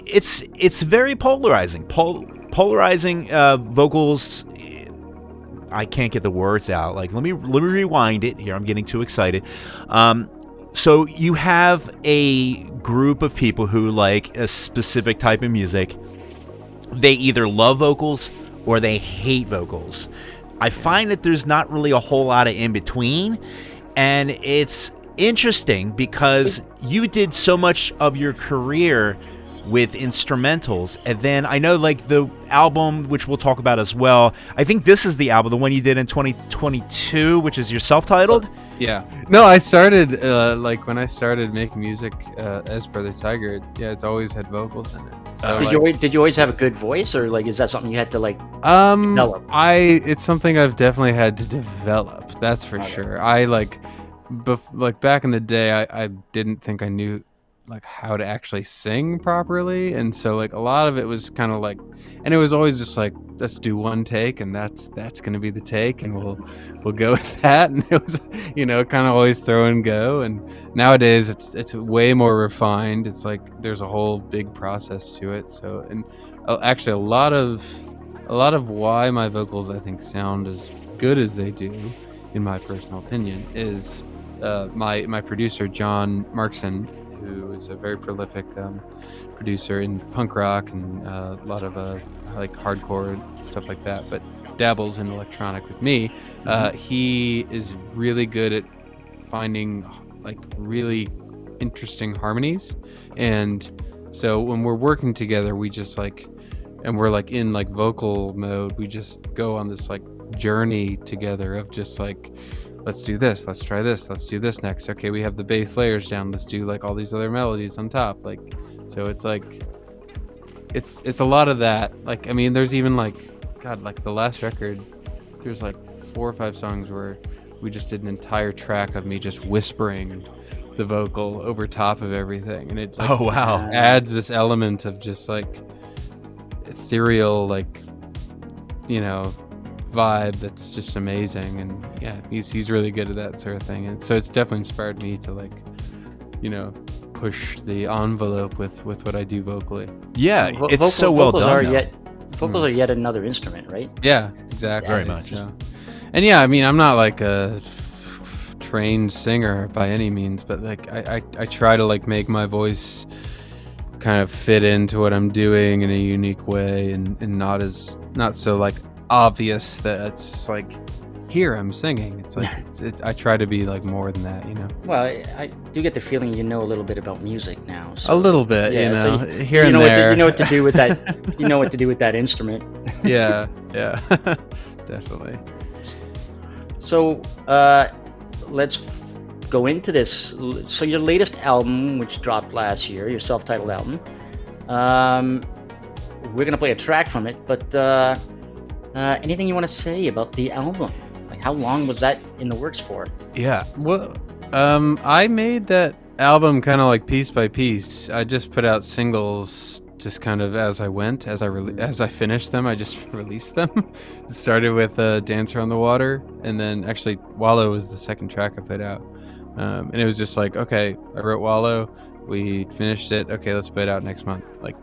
it's very polarizing. Polarizing vocals. I can't get the words out. Like, let me rewind it here. I'm getting too excited. So you have a group of people who like a specific type of music. They either love vocals or they hate vocals. I find that there's not really a whole lot of in between, and it's interesting because you did so much of your career with instrumentals, and then I know like the album, which we'll talk about as well. I think this is the album, the one you did in 2022, which is your self-titled. Yeah. No, I started like when I started making music as Brothertiger. Yeah, it's always had vocals in it. So, Did you always have a good voice, or like is that something you had to like? develop? It's something I've definitely had to develop. That's for sure. I like back in the day, I didn't think I knew like how to actually sing properly, and so like a lot of it was kind of like, and it was always just like, let's do one take, and that's gonna be the take, and we'll go with that. And it was, kind of always throw and go. And nowadays it's way more refined. It's like there's a whole big process to it. So, and actually a lot of why my vocals I think sound as good as they do, in my personal opinion, is my producer John Markson, who is a very prolific producer in punk rock and a lot of like hardcore and stuff like that, but dabbles in electronic with me. He is really good at finding like really interesting harmonies, and so when we're working together, we just like, and we're like in like vocal mode, we just go on this like journey together of just like, let's do this, let's try this, let's do this next. Okay, we have the bass layers down, let's do like all these other melodies on top. Like, so it's like it's a lot of that. Like, I mean, there's even like, God, like the last record, there's like 4 or 5 songs where we just did an entire track of me just whispering the vocal over top of everything, and it like, Oh wow. adds this element of just like ethereal, like, vibe that's just amazing. And yeah, he's really good at that sort of thing, and so it's definitely inspired me to like, push the envelope with what I do vocally. Yeah, it's so well vocals done. Are though. vocals are yet another instrument, right? Yeah, exactly. Very much. So, and yeah, I mean, I'm not like a trained singer by any means, but like I try to like make my voice kind of fit into what I'm doing in a unique way, and not so like obvious that it's just like, here I'm singing. It's like I try to be like more than that, you know. Well, I do get the feeling you know a little bit about music now. So, A little bit, yeah, you know, so here and there. You know what to do with that. You know what to do with that instrument. Yeah, definitely. So let's go into this. So your latest album, which dropped last year, your self-titled album, we're gonna play a track from it. But anything you want to say about the album? Like, how long was that in the works for? Yeah. Well, I made that album kind of like piece by piece. I just put out singles just kind of as I went. As I finished them, I just released them. It started with Dancer on the Water, and then actually Wallow was the second track I put out. And it was just like, okay, I wrote Wallow, we finished it, okay, let's put it out next month. Like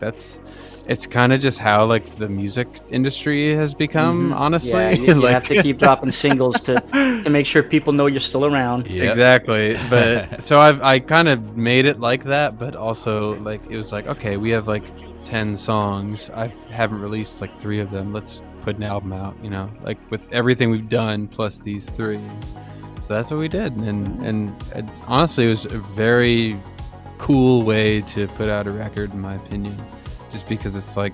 it's kind of just how like the music industry has become, honestly. Yeah, you have to keep dropping singles to make sure people know you're still around. Yep. Exactly. But so I kind of made it like that, but also like it was like, okay, we have like 10 songs. I haven't released like 3 of them. Let's put an album out, you know, like with everything we've done plus these 3. So that's what we did, and honestly, it was a very cool way to put out a record, in my opinion. Just because it's like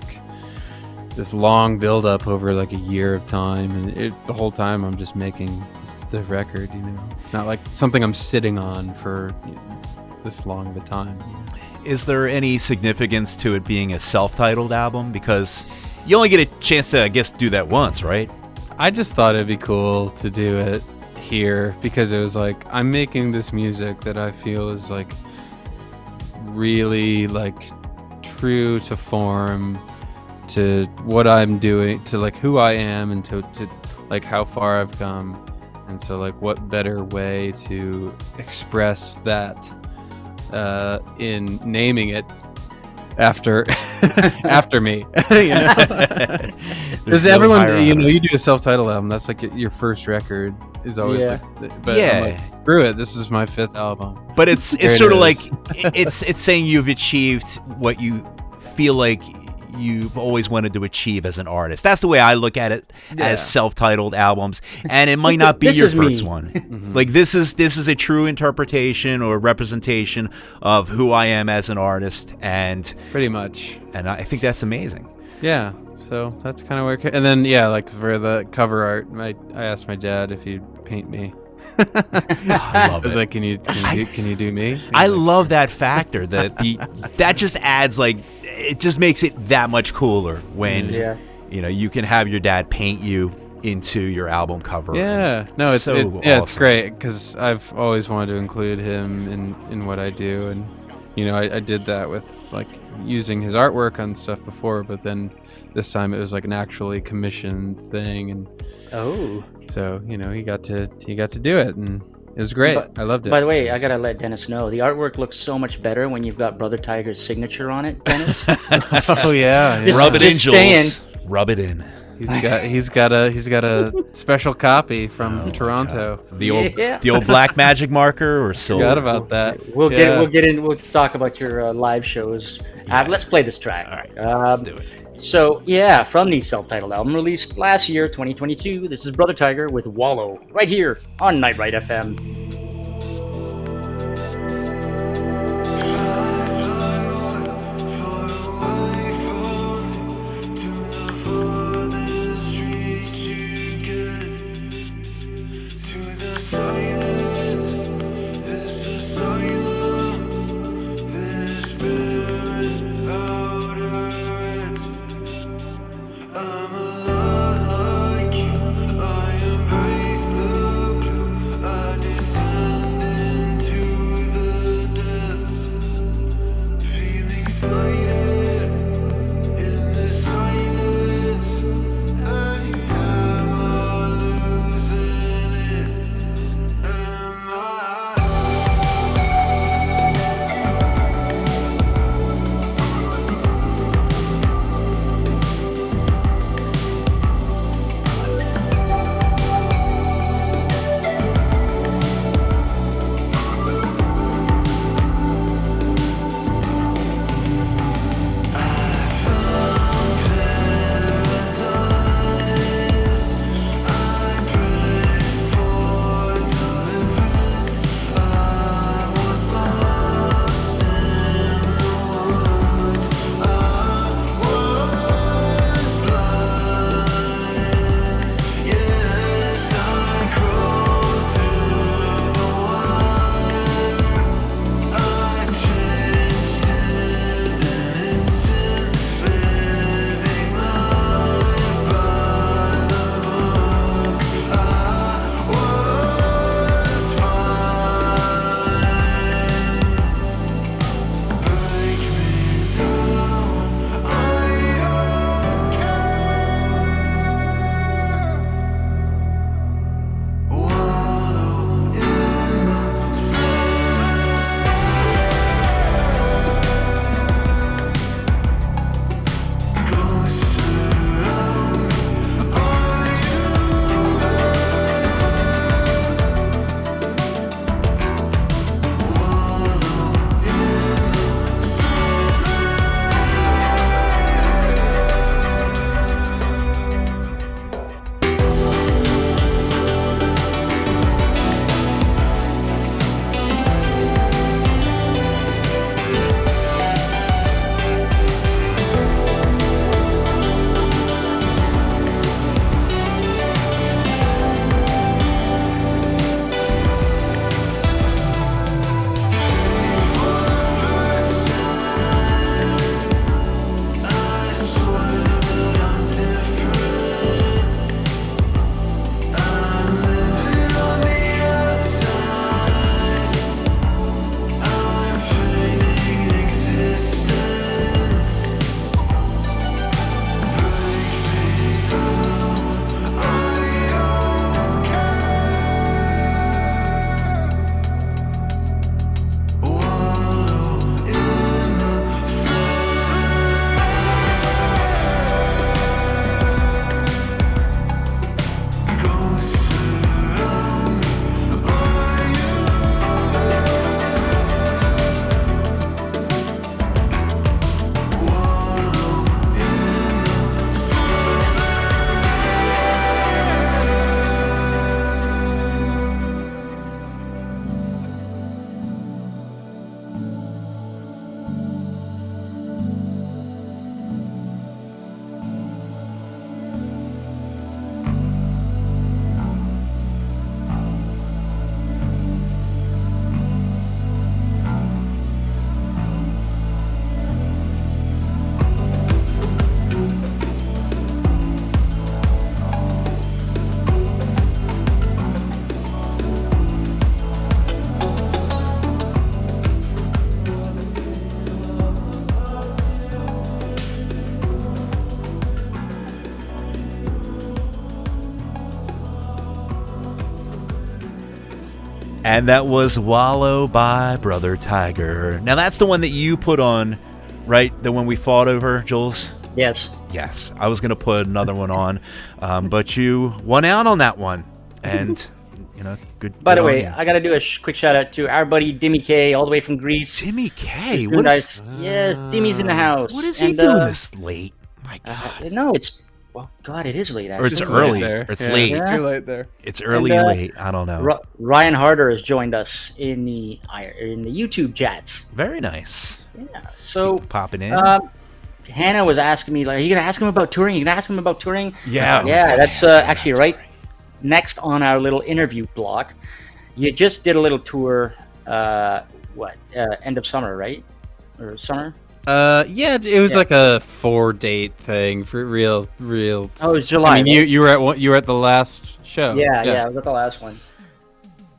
this long build up over like a year of time, and the whole time I'm just making the record, you know. It's not like something I'm sitting on for this long of a time. Is there any significance to it being a self-titled album? Because you only get a chance to, I guess, do that once, right? I just thought it'd be cool to do it here because it was like, I'm making this music that I feel is like really like true to form, to what I'm doing, to like who I am, and to like how far I've come. And so like what better way to express that in naming it after me, you know. Because everyone, you know, you do a self-titled album, that's like your first record is always like, but I'm like, screw it, this is my 5th album. But it's sort of like it's saying you've achieved what you feel like you've always wanted to achieve as an artist. That's the way I look at it, as self-titled albums. And it might not be your first one. Mm-hmm. Like this is a true interpretation or representation of who I am as an artist, and pretty much. And I think that's amazing. Yeah. So that's kind of where and then like for the cover art, I asked my dad if he'd paint me. I love I was it. like, can you do me? I love that factor. That just adds, like, it just makes it that much cooler when you know you can have your dad paint you into your album cover. Yeah, no, it's awesome. It's great because I've always wanted to include him in what I do, and you know I did that with like using his artwork on stuff before, but then this time it was like an actually commissioned thing, and so you know he got to do it, and it was great. I loved it. By the way, I gotta let Dennis know the artwork looks so much better when you've got Brothertiger's signature on it, Dennis. Oh yeah, Rub it in, Jules. Rub it in. He's got a special copy from Toronto. The old black magic marker or silver. Forgot about that. We'll talk about your live shows. Let's play this track. All right, let's do it. So from the self-titled album released last year, 2022, this is Brothertiger with Wallow, right here on Nightride FM. I'm a lot like you. I embrace the blue. I descend. And that was Wallow by Brothertiger. Now that's the one that you put on, right? The one we fought over, Jules? Yes. Yes. I was going to put another one on, but you won out on that one. And, good. By the good on way, you. I got to do a quick shout out to our buddy Dimmy K, all the way from Greece. Timmy K. Doing nice. Yes, Dimmy's in the house. What is he doing this late? My God. No, God, it is late, Or actually. it's It's early. late there. Or it's Yeah. late. Yeah. You're late there. It's early And, and late. I don't know. Ryan Harder has joined us in the YouTube chats. Very nice. Yeah. So Popping in. Hannah was asking me, like, are you gonna ask him about touring? You gonna ask him about touring? Yeah. Yeah, that's Ask him actually about right touring. next on our little interview block. You just did a little tour. End of summer, right? Or summer? Yeah, it was like a 4-date thing for real. Oh, it was July. I mean, you were at the last show. Yeah, I was at the last one.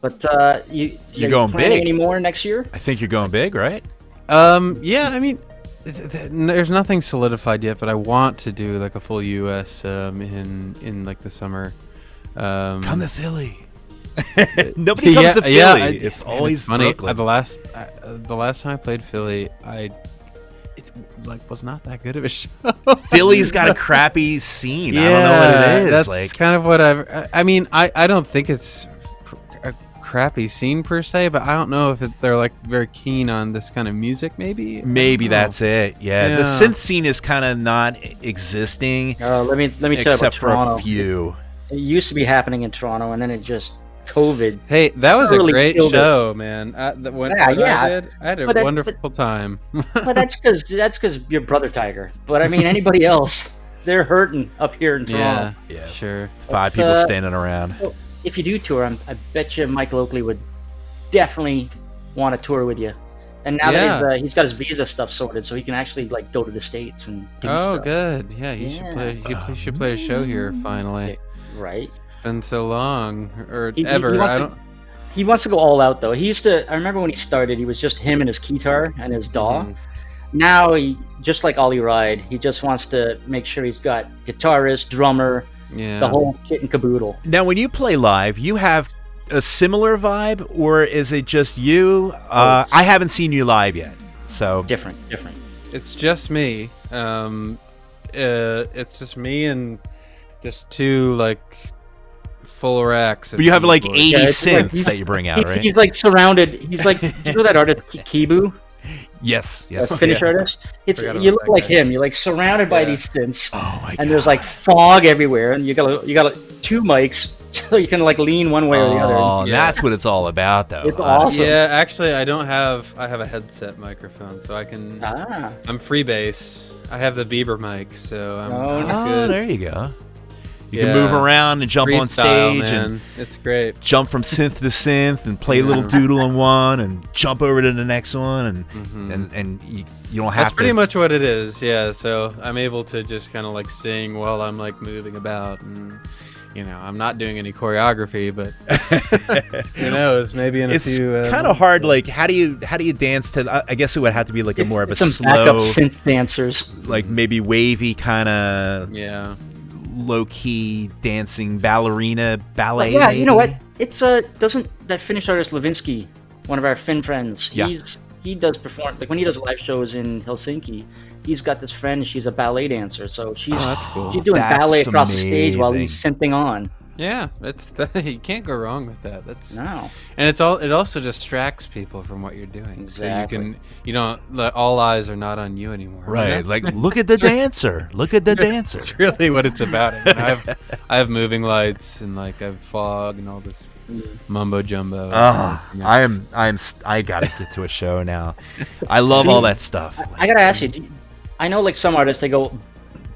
But You're going planning big. any more next year? I think you're going big, right? Yeah. I mean, there's nothing solidified yet, but I want to do like a full US in like the summer. Come to Philly. Nobody comes to Philly. It's always funny. Brooklyn. The last time I played Philly, it like was not that good of a show. Philly's got a crappy scene. I don't know what it is. That's Like, kind of what I mean, I don't think it's a crappy scene per se, but I don't know if they're like very keen on this kind of music. Maybe that's it. Yeah, the Yeah. synth scene is kind of not existing, Let me tell you about except for Toronto. a few. It used to be happening in Toronto, and then it just COVID. Hey, that was a Totally great killed it. show, man. When I had a But wonderful time. But that's because you're Brothertiger. But I mean, anybody else, they're hurting up here in Toronto. Yeah, sure. 5 people standing around. Well, if you do tour, I bet you Michael Oakley would definitely want to tour with you. And now that he's got his visa stuff sorted, so he can actually like go to the States and do stuff. Oh, good. Yeah, he should play. He should play a show here finally. Right. It's been so long, or He ever. wants I to- don't. He wants to go all out though. He used to. I remember when he started, he was just him and his guitar and his DAW. Mhm. Now he, just like Ollie Ride, he just wants to make sure he's got guitarist, drummer, Yeah. the whole kit and caboodle. Now, when you play live, you have a similar vibe, or is it just you? I haven't seen you live yet, so Different. It's just me. It's just me and just two like full racks. But you have like 80 Yeah, it's like synths that you bring out, right? He's like surrounded. He's like, do you know that artist Kibu? Yes. That Finnish Yeah. artist. Forgot You about look that like guy. him. You're like surrounded by Yeah. these synths, Oh my god. and there's like fog everywhere, and you got two mics, so you can like lean one way or the other. Oh, Yeah. that's what it's all about, though. It's honestly. awesome. Yeah, actually, I have a headset microphone, so I can. Ah, I'm freebase. I have the Bieber mic, so I'm Oh, Oh, good. there you go. You Yeah. can move around and jump on Freestyle, stage man. and It's great. jump from synth to synth and play a little doodle on one and jump over to the next one and you don't have That's to. pretty much what it is. Yeah. So I'm able to just kind of like sing while I'm like moving about, and I'm not doing any choreography, but who knows? Maybe in a It's few. kind of hard. Like, how do you dance to? I guess it would have to be like a more of a some backup slow, synth dancers. like maybe wavy kind of Yeah. low key dancing ballerina ballet. Yeah, you know maybe? what? It's doesn't that Finnish artist Levinsky, one of our Finn friends? Yeah. He does perform like when he does live shows in Helsinki. He's got this friend. She's a ballet dancer, so she's that's cool. she's doing That's ballet across the stage while amazing. he's synthing on. Yeah. You can't go wrong with that. That's No, and it also distracts people from what you're doing. Exactly. So all eyes are not on you anymore. Right, like look at the dancer. Look at the dancer. That's really what it's about. I mean, I have moving lights and like I have fog and all this mumbo jumbo. I gotta get to a show now. I love all that stuff. I gotta ask you. I know like some artists they go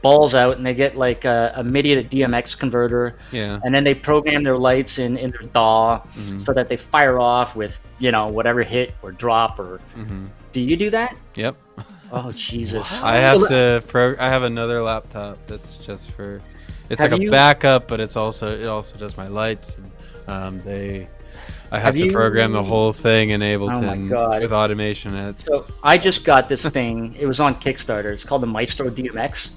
balls out and they get like a MIDI to DMX converter. Yeah. And then they program their lights in their DAW so that they fire off with whatever hit or drop or. Do you do that? Yep. Oh Jesus! I have I have another laptop that's just for. It's Have like a you- backup, but it also does my lights. And, I have to program the whole thing in Ableton God. with automation. And So I just got this thing. It was on Kickstarter. It's called the Maestro DMX.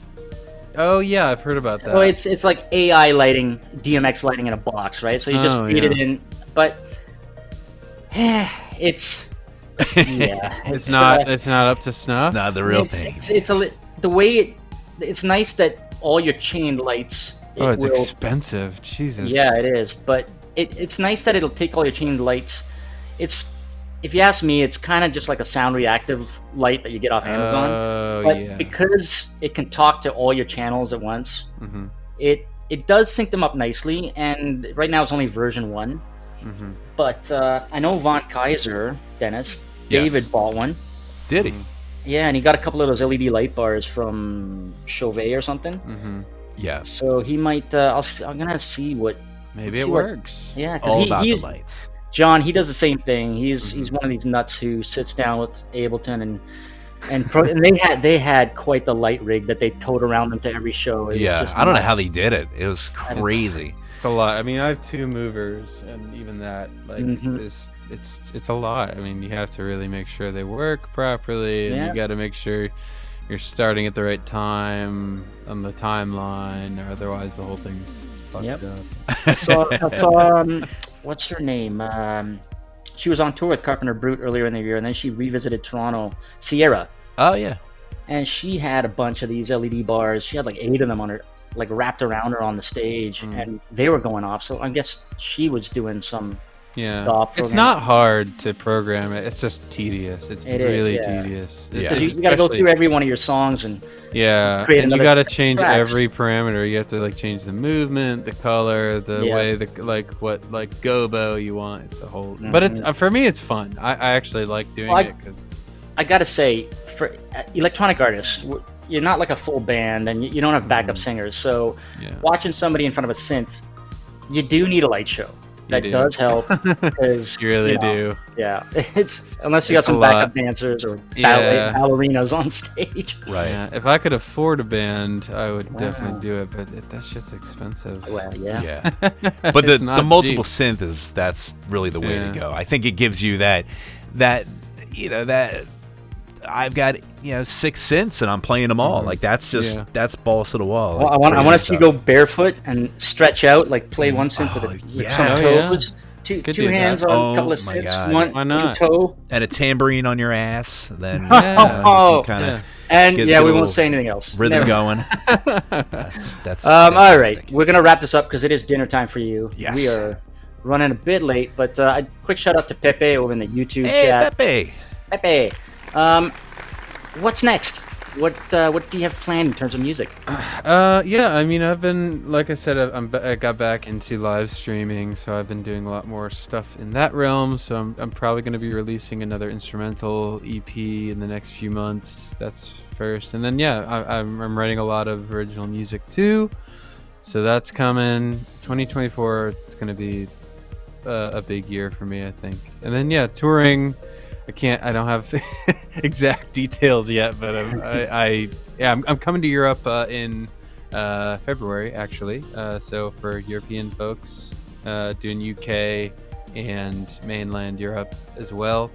oh yeah, I've heard about that. So it's like AI lighting, DMX lighting in a box, right? So you just Oh, feed it yeah. in. But It's yeah, It's not up to snuff. It's not the real thing. The way it's nice that all your chain lights. It's expensive. Jesus. Yeah, it is, but it's nice that it'll take all your chain lights. If you ask me, it's kind of just like a sound reactive light that you get off Amazon. But because it can talk to all your channels at once, it does sync them up nicely. And right now it's only version 1. But I know Von Kaiser, Dennis, David bought one. Did he? Yeah, and he got a couple of those LED light bars from Chauvet or something. Yeah. So he might. I'm gonna see what. Maybe it works. Yeah, it's all about the lights. John, he does the same thing. He's one of these nuts who sits down with Ableton and they had quite the light rig that they towed around them to every show. I don't know how they did it. It was crazy. It's a lot. I mean, I have 2 movers, and even that, like, it's a lot. I mean, you have to really make sure they work properly, and you got to make sure you're starting at the right time on the timeline, or otherwise the whole thing's fucked up. So, what's her name? She was on tour with Carpenter Brute earlier in the year, and then she revisited Toronto. Sierra. Oh yeah. And she had a bunch of these LED bars. She had like 8 of them on her, like wrapped around her on the stage, and they were going off. So I guess she was doing some. Yeah, it's not hard to program it. It's just tedious. It's really tedious. Because you got to go through every one of your songs and create and you got to change every parameter. You have to like change the movement, the color, the way, what gobo you want. It's a whole. But it's for me, it's fun. I actually like doing it because I gotta say, for electronic artists, you're not like a full band and you don't have backup singers. So watching somebody in front of a synth, you do need a light show. That does help. Because, you really do. Yeah. It's unless you got some backup dancers or ballerinas on stage. Right. Yeah. If I could afford a band, I would definitely do it. But that shit's expensive. Well, yeah. But the multiple synth that's really the way to go. I think it gives you that I've got 6 synths and I'm playing them all. Like that's just that's balls to the wall. Well, like, I want to see you go barefoot and stretch out, like play one synth with some toes. Two hands on a couple of synths, one toe, and a tambourine on your ass. Then we won't say anything else. Rhythm going. That's all right. We're gonna wrap this up because it is dinner time for you. Yes. We are running a bit late, but a quick shout out to Pepe over in the YouTube chat. Pepe. What's next? What do you have planned in terms of music? I mean, I've been, like I said, I got back into live streaming, so I've been doing a lot more stuff in that realm. So I'm probably going to be releasing another instrumental EP in the next few months. That's first, and then I'm writing a lot of original music too. So that's coming. 2024. It's going to be a big year for me, I think. And then touring. I don't have exact details yet, but I'm coming to Europe in February actually. So for European folks, doing UK and mainland Europe as well.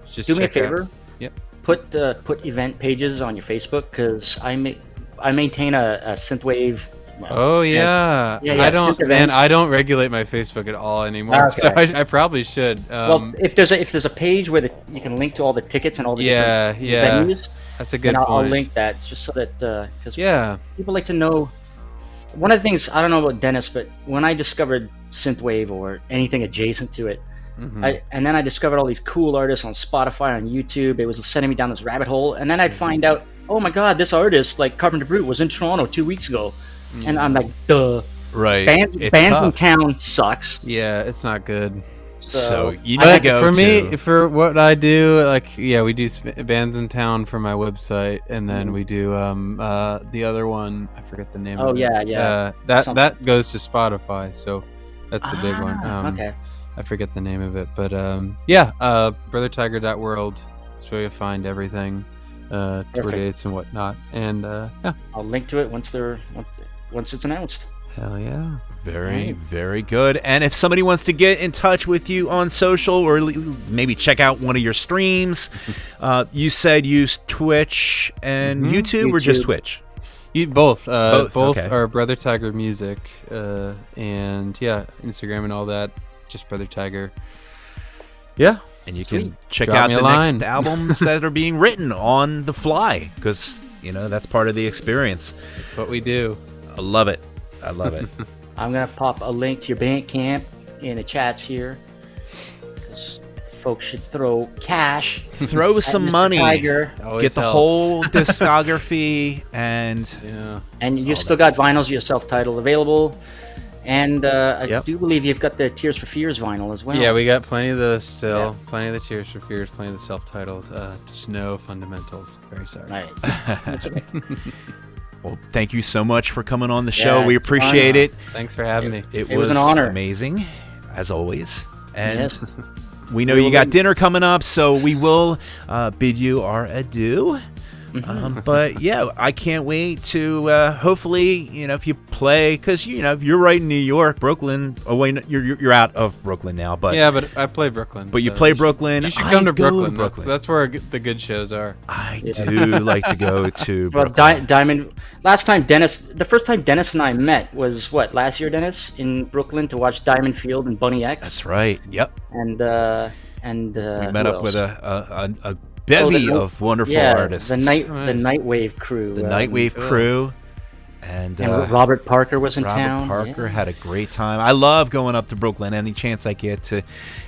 Just do me a favor. Yep. Put event pages on your Facebook because I maintain a synthwave. I don't regulate my Facebook at all anymore. Okay. So I probably should. If there's a page where you can link to all the tickets and all the different venues, that's a good point. I'll link that just so that because people like to know. One of the things I don't know about Dennis, but when I discovered synthwave or anything adjacent to it, and then I discovered all these cool artists on Spotify, on YouTube. It was sending me down this rabbit hole, and then I'd find out, oh my God, this artist like Carpenter Brute was in Toronto 2 weeks ago. And I'm like, duh. Right. Bands in town sucks. Yeah, it's not good. So you need to go me, for what I do, we do bands in town for my website, and then we do the other one. I forget the name. of it. That goes to Spotify, so that's the big one. Okay. I forget the name of it, but Brothertiger.world. That's where you'll find everything, tour dates and whatnot, and I'll link to it once it's announced. Hell yeah. Very good. And if somebody wants to get in touch with you on social or maybe check out one of your streams, you said use Twitch and YouTube or just Twitch? Both are Brothertiger Music, and Instagram and all that, just Brothertiger. Yeah. And you Sweet. can check Drop out me a the line. next albums that are being written on the fly, because that's part of the experience. That's what we do. I love it. I love it. I'm gonna pop a link to your Bandcamp in the chats here, because folks should throw cash. Throw at some Mr. money. Tiger. Always Get the helps. whole discography, and Yeah. And you've All still that got vinyls of your self-titled available. And I Yep. do believe you've got the Tears for Fears vinyl as well. Yeah, we got plenty of those still. Yeah. Plenty of the Tears for Fears, plenty of the self-titled. Just no fundamentals. Very sorry. Right. That's okay. well, thank you so much for coming on the show. Yeah, We it's an appreciate honor. it. Thanks for having me. It was an honor. amazing, as always. And Yes. we know We you will got then- dinner coming up, so we will bid you our adieu. Mm-hmm. But yeah, I can't wait to hopefully, if you play, because you're right in New York, Brooklyn. Oh wait, no, you're out of Brooklyn now, but Yeah, but I play Brooklyn. but you so play you should- Brooklyn. You should I come to go Brooklyn. Brooklyn. That's where the good shows are. I do like to go to Well, Brooklyn. Diamond. The first time Dennis and I met was what, last year, Dennis, in Brooklyn to watch Diamond Field and Bunny X. That's right. Yep. And We met who up with else? a bevy the- of wonderful yeah, artists. the Nice. Nightwave crew. The Nightwave cool. crew, and Robert Parker was in Robert town. Parker Yeah. had a great time. I love going up to Brooklyn any chance I get to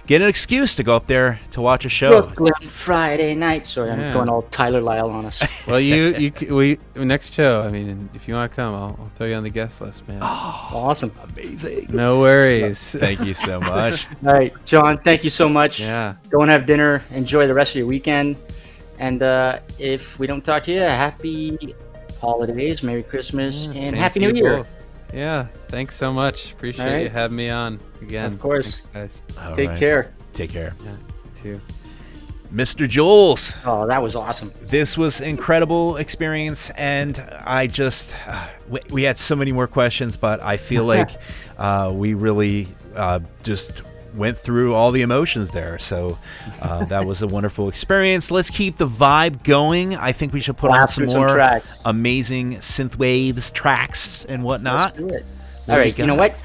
get an excuse to go up there to watch a show. Brooklyn Friday night. Sorry, I'm Yeah. going all Tyler Lyle on us. Well, we next show. I mean, if you want to come, I'll throw you on the guest list, man. Awesome. Amazing. No worries. Thank you so much. All right, John, thank you so much. Yeah. Go and have dinner. Enjoy the rest of your weekend. And if we don't talk to you, happy holidays, Merry Christmas, and Same Happy to New you Year. both. Yeah. Thanks so much. Appreciate All right. you having me on again. Of course. Thanks, guys. All Take right. care. Take care. Yeah. You too. Mr. Jules, Oh, that was awesome. this was incredible experience, and I just we had so many more questions, but I feel like we really just went through all the emotions there. So that was a wonderful experience. Let's keep the vibe going. I think we should put on Blast some through some more tracks. amazing synth waves tracks and whatnot. Let's do it. What All do right, we you know got? what?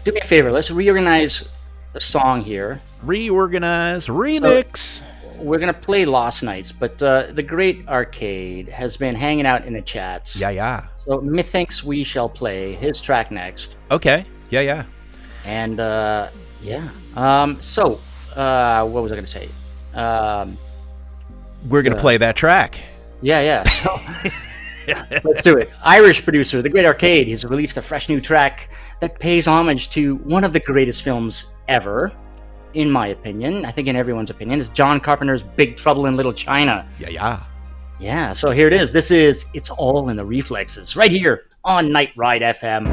Do me a favor. Let's reorganize the song here. Reorganize, remix. We're going to play Lost Nights, but the Great Arcade has been hanging out in the chats. Yeah. So methinks we shall play his track next. Okay. Yeah. And yeah. What was I going to say? We're gonna play that track. Yeah. So let's do it. Irish producer, The Great Arcade, has released a fresh new track that pays homage to one of the greatest films ever, in my opinion. I think in everyone's opinion, is John Carpenter's Big Trouble in Little China. Yeah. Yeah, so here it is. This is It's All in the Reflexes, right here on Nightride FM.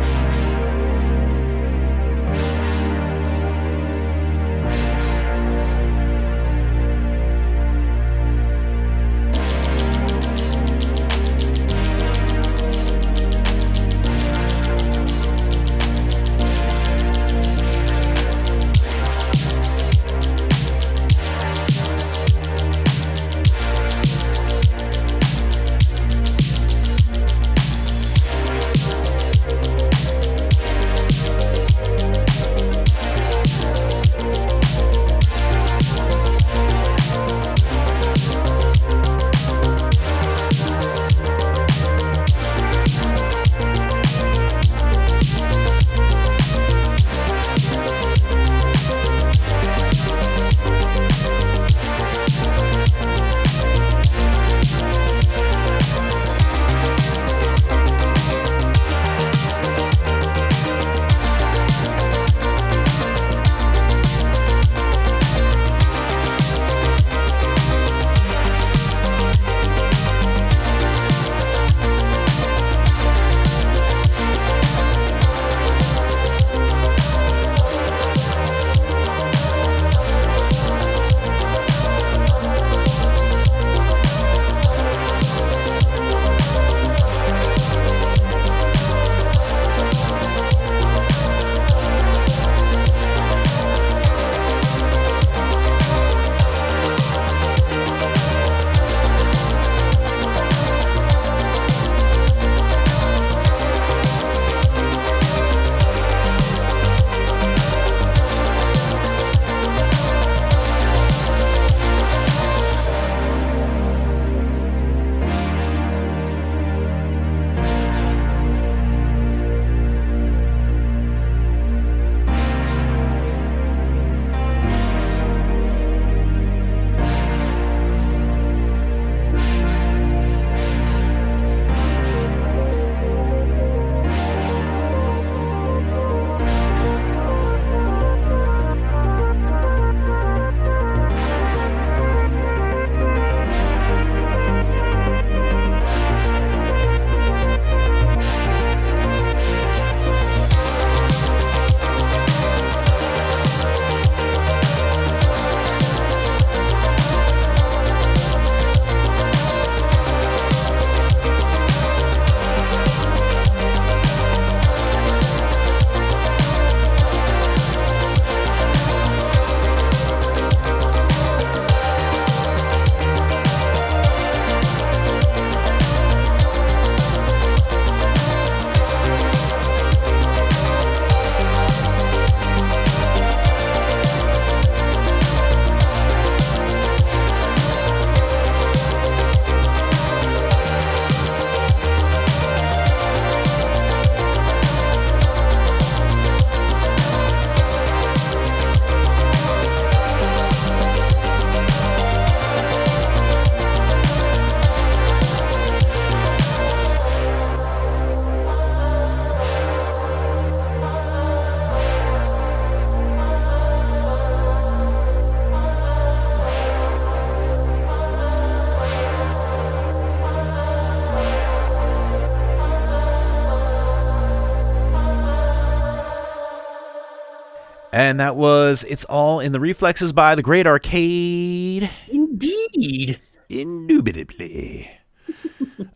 And that was It's All in the Reflexes by The Great Arcade. Indeed. Indubitably.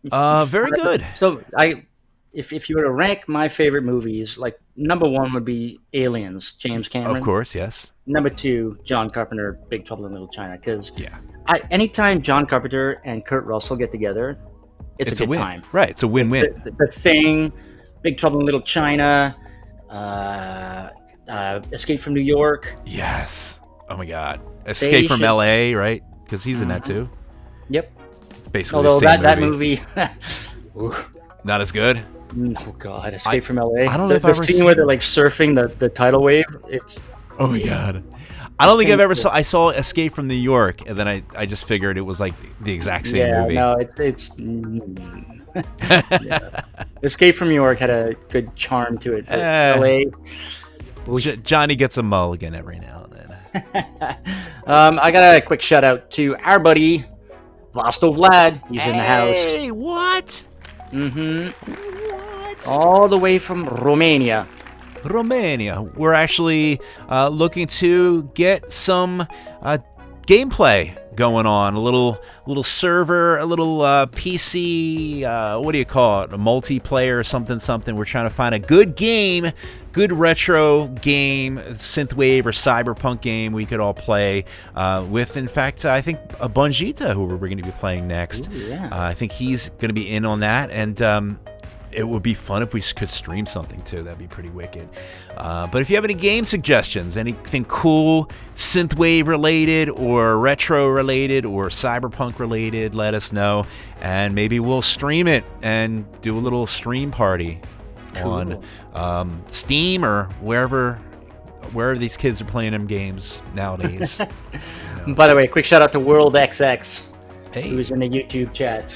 Very good. So if you were to rank my favorite movies, like number 1 would be Aliens, James Cameron. Of course, yes. Number 2, John Carpenter, Big Trouble in Little China. Because Yeah. anytime John Carpenter and Kurt Russell get together, it's a good win. time. Right, it's a win-win. The Thing, Big Trouble in Little China, Escape from New York. Yes. Oh my God. Escape from L.A., right? Because he's in that too. Yep. It's basically Although the same that movie, not as good. oh God, Escape from LA. I don't know if the I've ever scene seen where they're like surfing the tidal wave. It's Oh my God. I don't think I've ever saw. I saw Escape from New York, and then I just figured it was like the exact same movie. No, it's yeah. Escape from New York had a good charm to it. But LA. Johnny gets a mulligan every now and then. I got a quick shout out to our buddy Vlasto Vlad. He's in the house. Hey, what? What? All the way from Romania. We're actually looking to get some gameplay going on. A little server, a little PC. What do you call it? A multiplayer, something. We're trying to find a good game, good retro game, synthwave or cyberpunk game we could all play with. In fact, I think Bungita, who we're going to be playing next. Ooh, yeah. I think he's going to be in on that, and it would be fun if we could stream something too. That'd be pretty wicked. But if you have any game suggestions, anything cool, synthwave related or retro related or cyberpunk related, let us know, and maybe we'll stream it and do a little stream party on Steam or wherever these kids are playing them games nowadays. By the way, quick shout out to World XX, Hey, who's in the YouTube chat.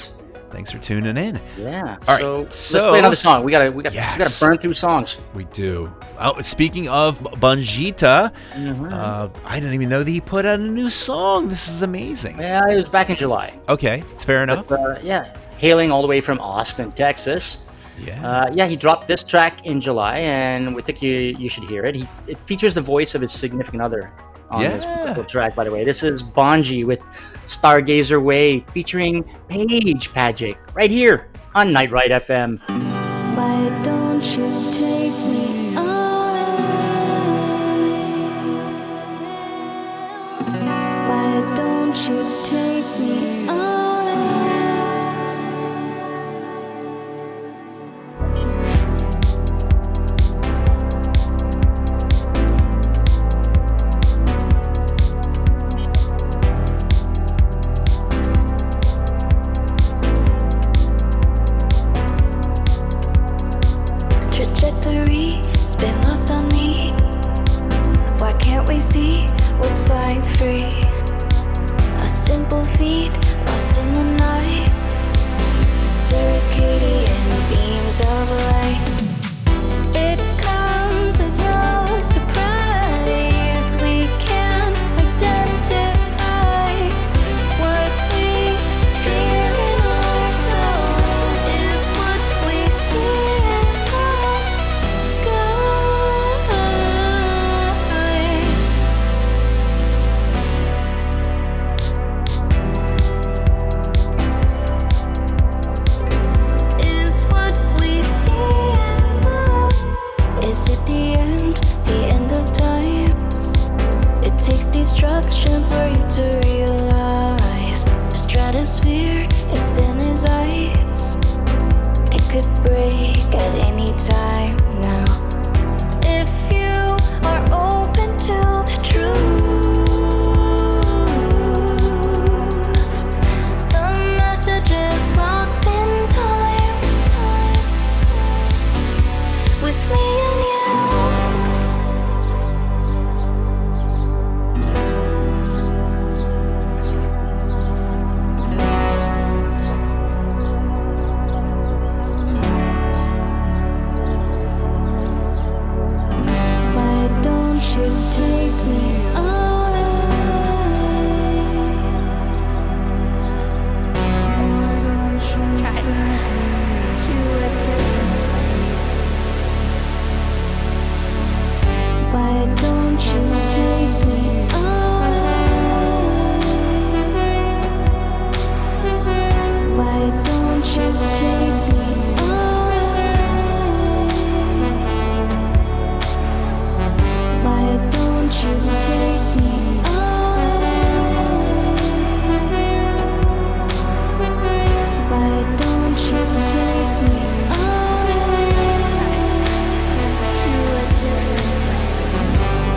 thanks for tuning in. Yeah. All so right, let's play another song. We gotta Yes. burn through songs. We do. Oh, speaking of Bungita, I didn't even know that he put out a new song. This is amazing. Yeah, it was back in July. Okay, it's fair enough. But, hailing all the way from Austin, Texas. Yeah. He dropped this track in July, and we think you should hear it. It features the voice of his significant other on this particular track, by the way. This is Bonji with Stargazer Way, featuring Paige Pagic, right here on Nightride FM. Why don't you take me away? Why don't you take me away? Trajectory's been lost on me. Why can't we see what's flying free? A simple feat lost in the night. Circadian beams of light. It comes as no surprise. We can't identify what we fear in ourselves is what we see. Destruction for you to realize. The stratosphere is thin as ice. It could break at any time now. If you are open to the truth, the message is locked in time. With me and you. don't you take me away? Why don't you take me away? Why don't you take me away? Why don't you take me away to a different place?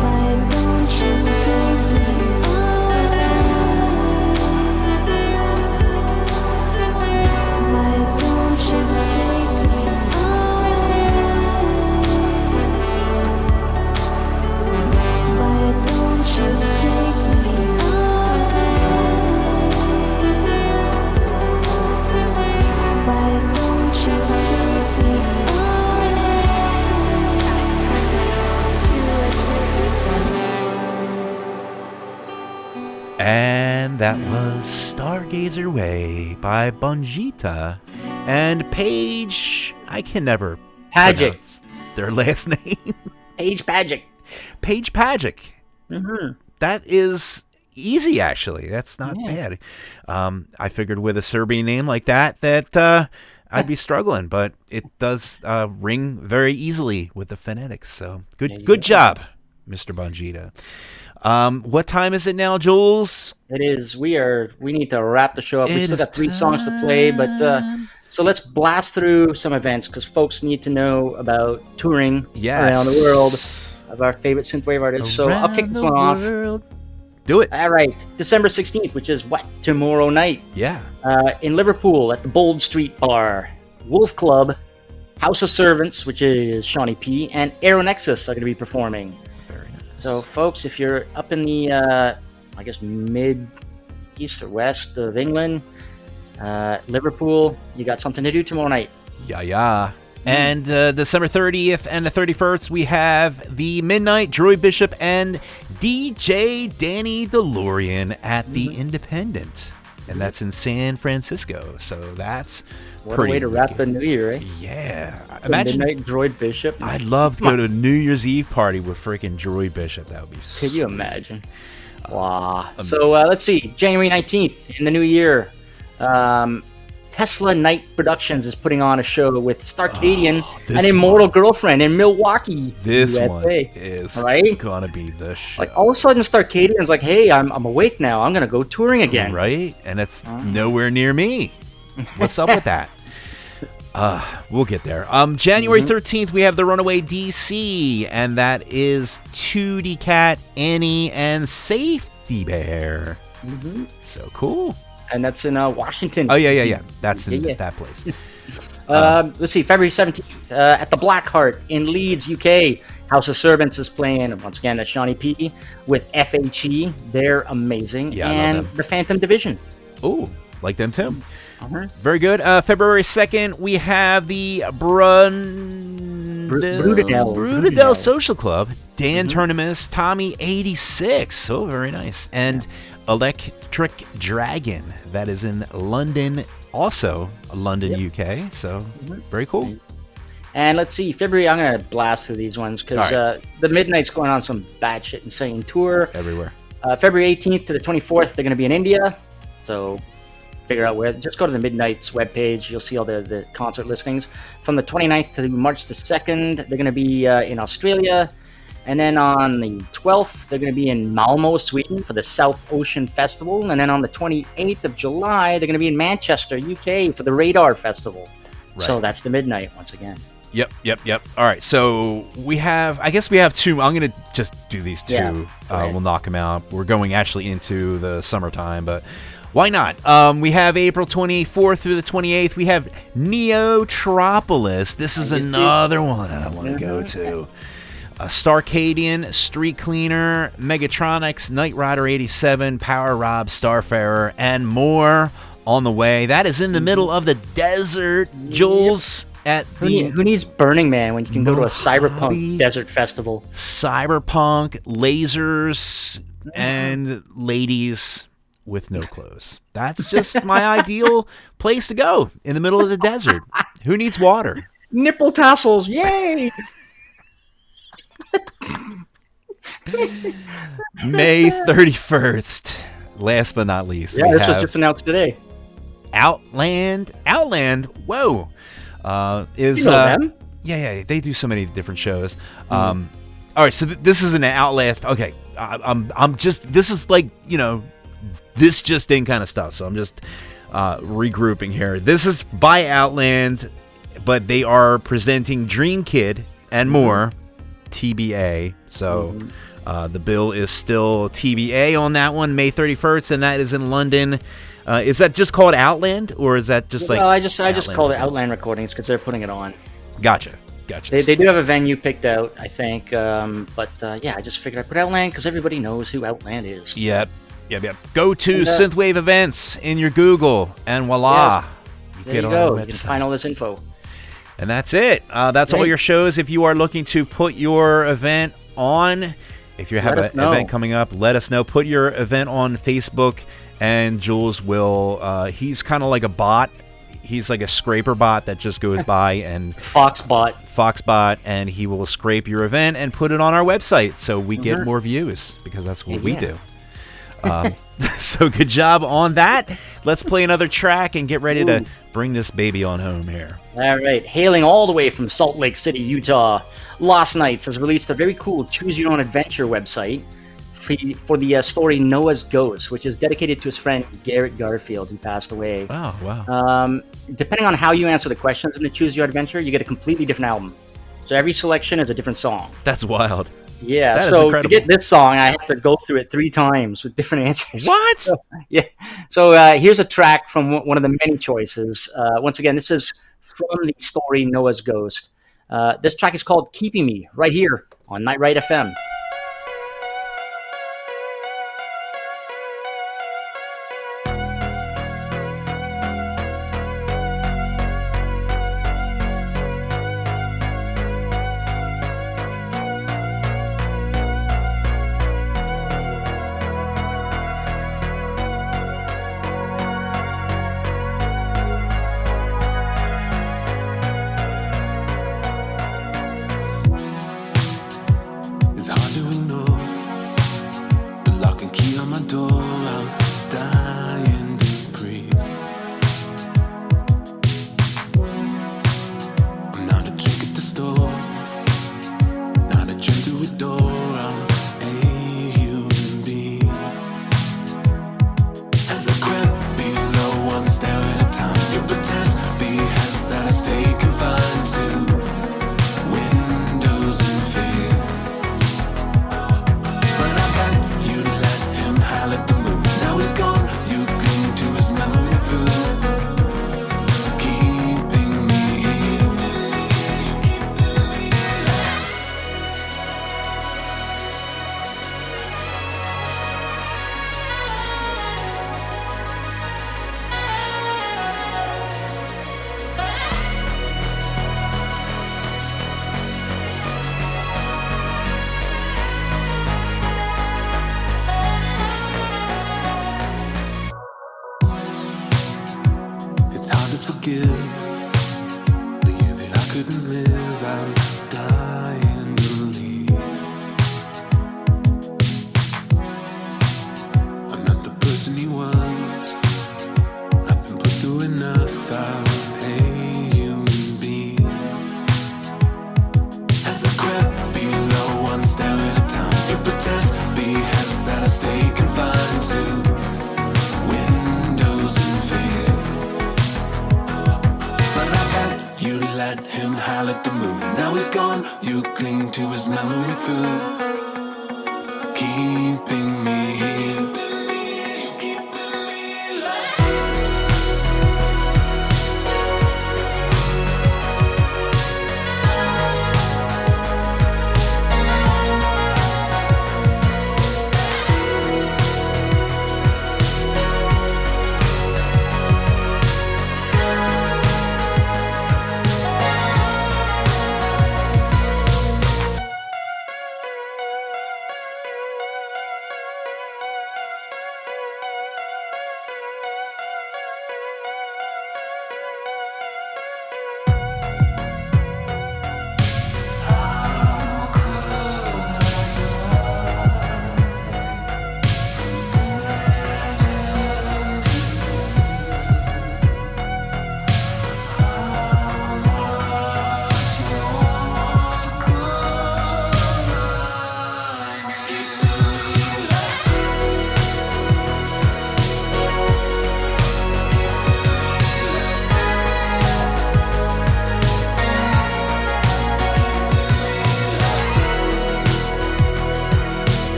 Why don't you take me away? Why don't you take me away? Why don't you take me away? Why don't you take me away to a different place? And that was Stargazer Way by Bunjita and Paige. I can never Pagic. pronounce their last name. Paige Pagic. Paige Pagic. Mm-hmm. That is easy, actually. That's not Yeah. bad. I figured with a Serbian name like that I'd be struggling, but it does ring very easily with the phonetics. So good job, Mr. Bunjita. What time is it now, Jules? It is. We need to wrap the show up. We It still is got 3 songs to play, but so let's blast through some events because folks need to know about touring around the world of our favorite synthwave artists. So I'll kick this one off. Do it. All right, December 16th, which is what, tomorrow night, Yeah. in Liverpool at the Bold Street Bar, Wolf Club, House of Servants, which is Shawnee P, and Aeronexus are going to be performing. Very nice. So, folks, if you're up in the, I guess, mid-east or west of England, Liverpool, you got something to do tomorrow night. Yeah. And December 30th and the 31st, we have the Midnight, Droid Bishop, and DJ Danny DeLorean at the Independent. And that's in San Francisco. So that's What pretty a way to wrap the wicked. new year, eh? Yeah. The Imagine. Midnight Droid Bishop. I'd love to go to a New Year's Eve party with freaking Droid Bishop. That would be Could you imagine? Wow. So let's see. January 19th in the new year, Tesla Night Productions is putting on a show with Starcadian this and Immortal Girlfriend in Milwaukee, This USA. one is right? gonna be the show. Like all of a sudden, Starcadian's like, "Hey, I'm awake now. I'm gonna go touring again." Right? And it's nowhere near me. What's up with that? We'll get there. January 13th, we have the Runaway DC, and that is 2D Cat, Annie, and Safety Bear. So cool. And that's in Washington. Oh, yeah. That's in Yeah. that place. Let's see, February 17th at the Blackheart in Leeds, UK. House of Servants is playing, once again, at Shawnee P with FHE. They're amazing. Yeah, I love and them. the Phantom Division. Oh, like them too. Very good. February 2nd, we have the Brutadel Social Club. Dan Turnimus, Tommy 86. Oh, very nice. And Electric Dragon. That is in London, also London, UK. So very cool. And let's see, February, I'm going to blast through these ones because the Midnight's going on some batshit insane tour. Everywhere. February 18th to the 24th, they're going to be in India. So figure out where. Just go to the Midnight's webpage. You'll see all the concert listings. From the 29th to March the 2nd, they're going to be in Australia. And then on the 12th, they're going to be in Malmo, Sweden for the South Ocean Festival. And then on the 28th of July, they're going to be in Manchester, UK for the Radar Festival. Right. So that's the Midnight once again. Yep. All right, so I guess we have two. I'm going to just do these two. Yeah, go ahead. We'll knock them out. We're going actually into the summertime, but why not? We have April 24th through the 28th. We have Neotropolis. This is another one that I want to go to. Starcadian, Street Cleaner, Megatronics, Knight Rider 87, Power Rob, Starfarer, and more on the way. That is in the middle of the desert, Jules. At the Who needs Burning Man when you can go to a Mojave cyberpunk desert festival? Cyberpunk, lasers, and ladies with no clothes. That's just my ideal place to go in the middle of the desert. Who needs water? Nipple tassels, yay! May 31st. Last but not least, Yeah, this was just announced today. Outland. Whoa. Is You know them? Yeah, they do so many different shows. All right, so this is an Outlast. Okay, I'm just, this is like, this just in kind of stuff. So I'm just regrouping here. This is by Outland, but they are presenting Dream Kid and more, TBA. So the bill is still TBA on that one, May 31st, and that is in London. Is that just called Outland, or is that just like? Well, I just called it Outland Recordings because they're putting it on. Gotcha. They do have a venue picked out, I think. But I just figured I'd put Outland because everybody knows who Outland is. Yep. Go to Synthwave Events in your Google, and voila. Yes. There you go. You can find all this info. And that's it. That's all your shows. If you are looking to put your event on, if you have an event coming up, let us know. Put your event on Facebook, and Jules will, he's kind of like a bot. He's like a scraper bot that just goes by and Foxbot, and he will scrape your event and put it on our website so we get more views, because that's what we do. So good job on that. Let's play another track and get ready to bring this baby on home here. All right. Hailing all the way from Salt Lake City, Utah, Lost Nights has released a very cool Choose Your Own Adventure website for the story Noah's Ghost, which is dedicated to his friend Garrett Garfield, who passed away. Oh, wow. Depending on how you answer the questions in the Choose Your Adventure, you get a completely different album. So every selection is a different song. That's wild. Yeah, so to get this song, I have to go through it 3 times with different answers. What? So here's a track from one of the many choices. Once again, this is from the story Noah's Ghost. This track is called Keeping Me, right here on Nightride FM.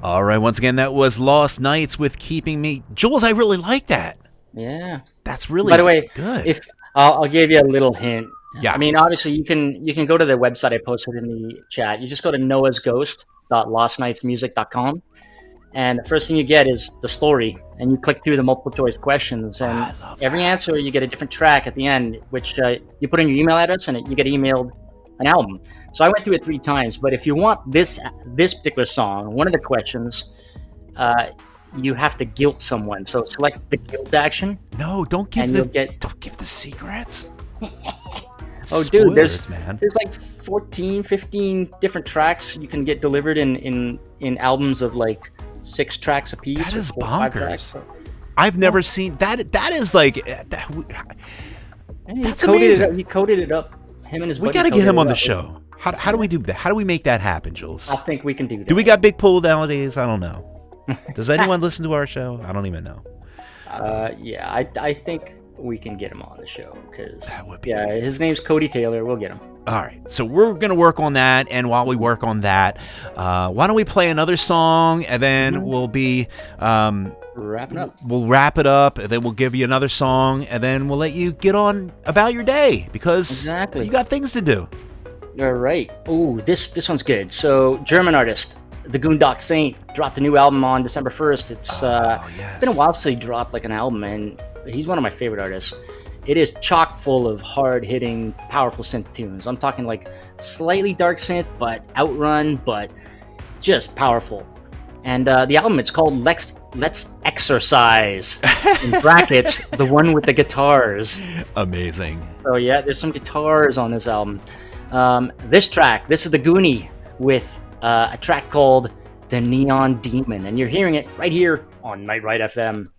All right, once again, that was Lost Nights with Keeping Me. Jules, I really like that. Yeah. That's really By the way, good. if I'll give you a little hint. Yeah. I mean, obviously, you can go to the website I posted in the chat. You just go to noahsghost.lostnightsmusic.com, and the first thing you get is the story, and you click through the multiple choice questions, and I love every that. answer you get a different track at the end, which you put in your email address, and you get emailed an album. So I went through it 3 times. But if you want this particular song, one of the questions, you have to guilt someone. So select the guilt action. No, don't give And the you'll get- don't give the secrets. Oh, dude, Spoilers, man. there's like 14, 15 different tracks you can get delivered in albums of like 6 tracks a piece. That or is 4 or 5 bonkers. tracks. I've never seen that. That is like that. And That's he coded amazing. It up. He coded it up. Him and his We buddy got to get coded him it on the up. show. How do we do that? How do we make that happen, Jules? I think we can do that. Do we got big pool nowadays? I don't know. Does anyone listen to our show? I don't even know. Yeah, I think we can get him on the show because That would be yeah, amazing. his name's Cody Taylor. We'll get him. All right, so we're gonna work on that, and while we work on that, why don't we play another song, and then we'll be Wrapping up. we'll wrap it up, and then we'll give you another song, and then we'll let you get on about your day because Exactly. you got things to do. All right. Oh, this one's good. So German artist, the Goondock Saint, dropped a new album on December 1st. It's yes. been a while since he dropped like an album, and he's one of my favorite artists. It is chock full of hard-hitting, powerful synth tunes. I'm talking like slightly dark synth, but outrun, but just powerful. And the album, it's called Let's Exercise. In brackets, the one with the guitars. Amazing. So yeah, there's some guitars on this album. This is the Goonie with a track called The Neon Demon, and you're hearing it right here on Nightride FM.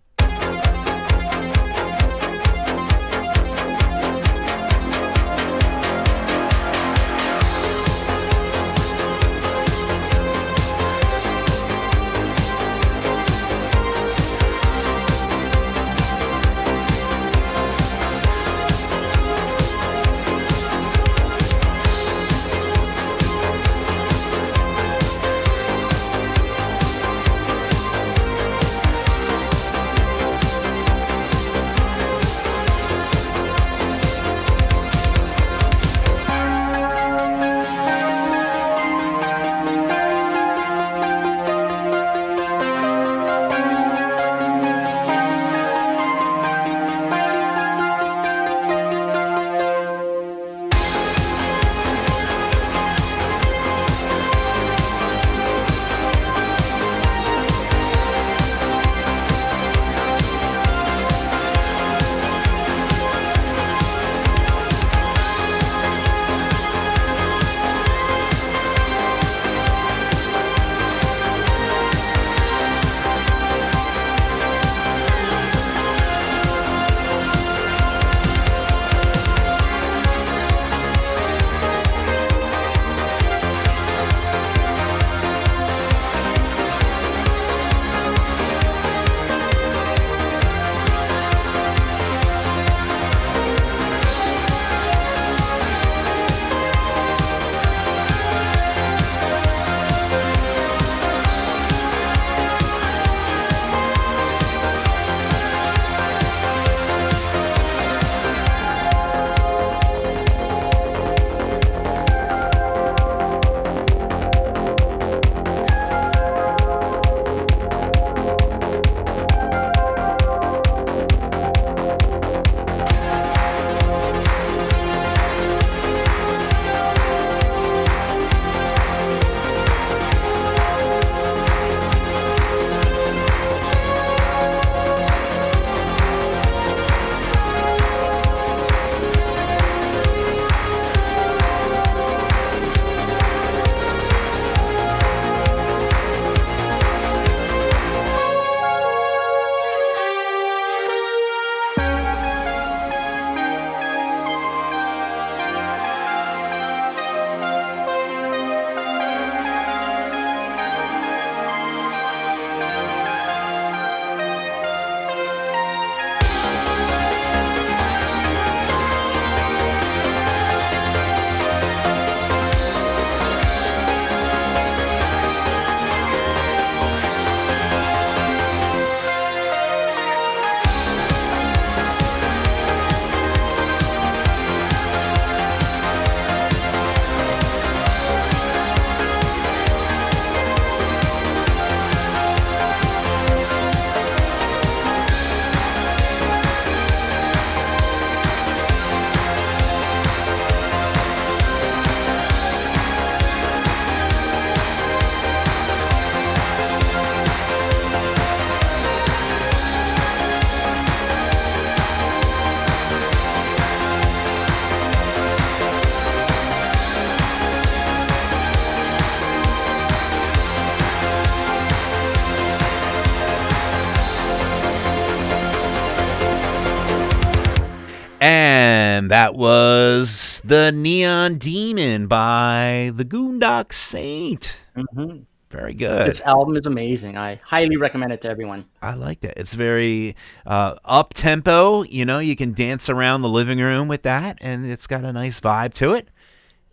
And that was The Neon Demon by the Goondock Saint. Mm-hmm. Very good. This album is amazing. I highly recommend it to everyone. I like that. It's very up-tempo. You know, you can dance around the living room with that, and it's got a nice vibe to it.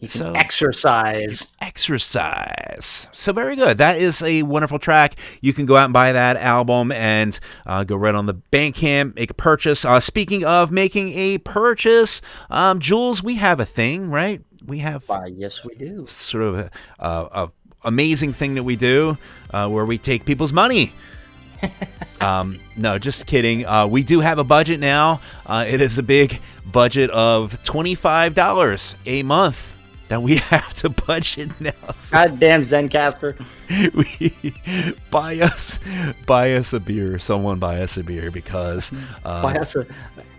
You can exercise. So very good. That is a wonderful track. You can go out and buy that album and go right on the Bandcamp, make a purchase. Speaking of making a purchase, Jules, we have a thing, right? We have. Yes, we do. Sort of a amazing thing that we do where we take people's money. No, just kidding. We do have a budget now. It is a big budget of $25 a month that we have to budget now. So Goddamn Zencaster. buy us a beer. Someone buy us a beer because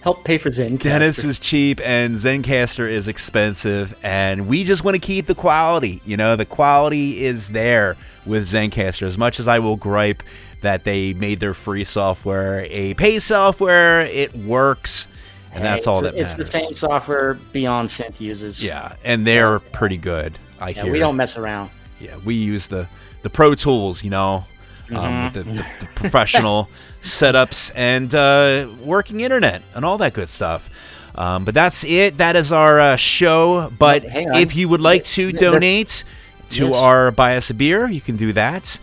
help pay for Zencaster. Dennis is cheap and Zencaster is expensive, and we just want to keep the quality. You know, the quality is there with Zencaster. As much as I will gripe that they made their free software a pay software, it works. And that's all that matters. It's the same software Beyond Synth uses. Yeah, and they're pretty good, I hear. We don't mess around. Yeah, we use the Pro Tools, you know, with the professional setups and working internet and all that good stuff. But that's it. That is our show. But if you would like to donate to our Buy Us a Beer, you can do that.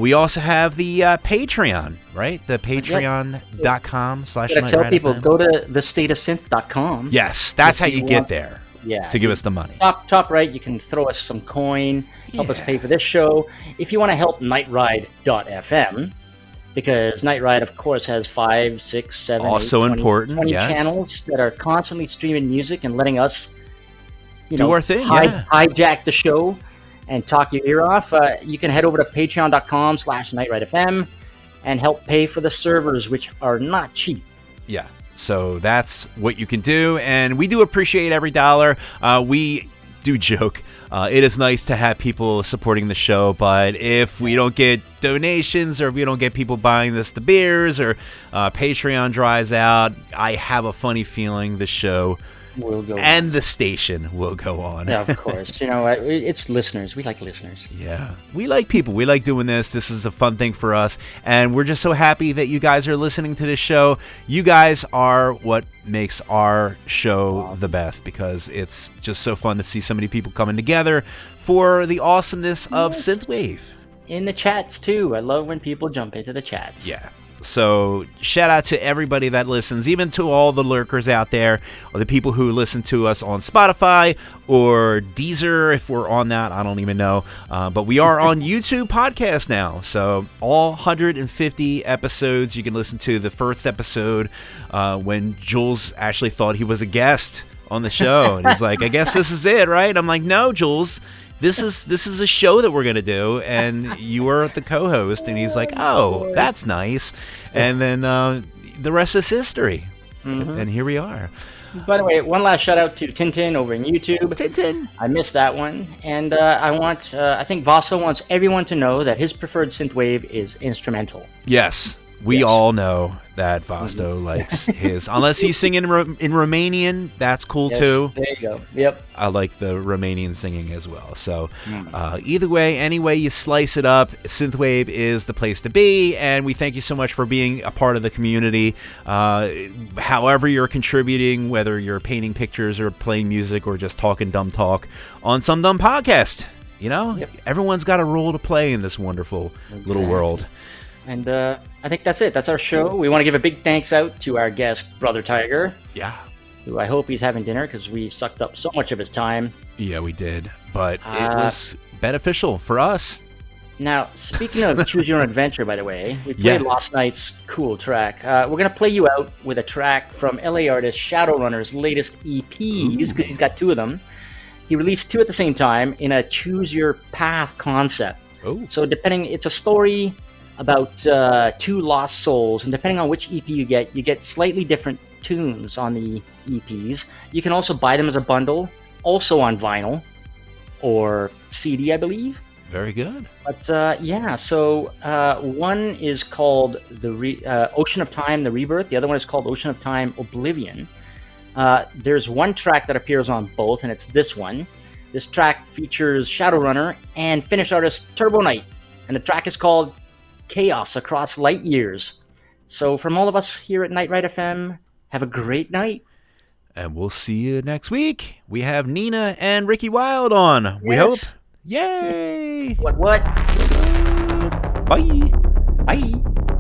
We also have the Patreon, right? The patreon.com/Nightride. Tell people, go to thestateofsynth.com. Yes, that's how you get there. Yeah. To give us the money. Top right, you can throw us some coin, help us pay for this show. If you want to help Nightride.fm, because Nightride, of course, has 5, 6, 7, also 8, 20, important, 20 yes. channels that are constantly streaming music and letting us, do our thing, hijack the show and talk your ear off. You can head over to patreon.com/NightRideFM and help pay for the servers, which are not cheap. Yeah. So that's what you can do, and we do appreciate every dollar. We do joke. It is nice to have people supporting the show, but if we don't get donations or if we don't get people buying us the beers or Patreon dries out, I have a funny feeling the show will go and on. The station will go on. Yeah, of course. You know, it's listeners. We like listeners. Yeah. We like people. We like doing this. This is a fun thing for us. And we're just so happy that you guys are listening to this show. You guys are what makes our show the best, because it's just so fun to see so many people coming together for the awesomeness of synthwave. In the chats, too. I love when people jump into the chats. Yeah. So shout out to everybody that listens, even to all the lurkers out there, or the people who listen to us on Spotify or Deezer, if we're on that. I don't even know. But we are on YouTube podcast now. So all 150 episodes, you can listen to the first episode when Jules actually thought he was a guest on the show. And he's like, I guess this is it, right? I'm like, no, Jules. This is a show that we're going to do, and you are the co-host. And he's like, oh, that's nice. And then the rest is history. Mm-hmm. And here we are. By the way, one last shout out to Tintin over in YouTube. Tintin. I missed that one. And I think Vaso wants everyone to know that his preferred synthwave is instrumental. Yes. We all know that Vasto likes his. Unless he's singing in Romanian, that's cool too. There you go. Yep. I like the Romanian singing as well. So either way, any way you slice it up, synthwave is the place to be. And we thank you so much for being a part of the community. However you're contributing, whether you're painting pictures or playing music or just talking dumb talk on some dumb podcast. You know, everyone's got a role to play in this wonderful little world. And I think that's it. That's our show. We want to give a big thanks out to our guest, Brothertiger. Yeah. Who I hope he's having dinner, because we sucked up so much of his time. Yeah, we did. But it was beneficial for us. Now, speaking of Choose Your Own Adventure, by the way, we played last night's cool track. We're going to play you out with a track from LA artist Shadowrunner's latest EPs, because he's got 2 of them. He released 2 at the same time in a Choose Your Path concept. Oh. So it's a story about 2 lost souls, and depending on which EP you get slightly different tunes on the EPs. You can also buy them as a bundle, also on vinyl or CD, I believe. Very good. But so one is called Ocean of Time: The Rebirth. The other one is called Ocean of Time: Oblivion. There's one track that appears on both, and it's this one. This track features Shadowrunner and Finnish artist Turbo Knight, and the track is called Chaos Across Light Years. So from all of us here at Nightride FM, have a great night. And we'll see you next week. We have Nina and Ricky Wild on. We hope. Yes. Yay! What? Bye. Bye.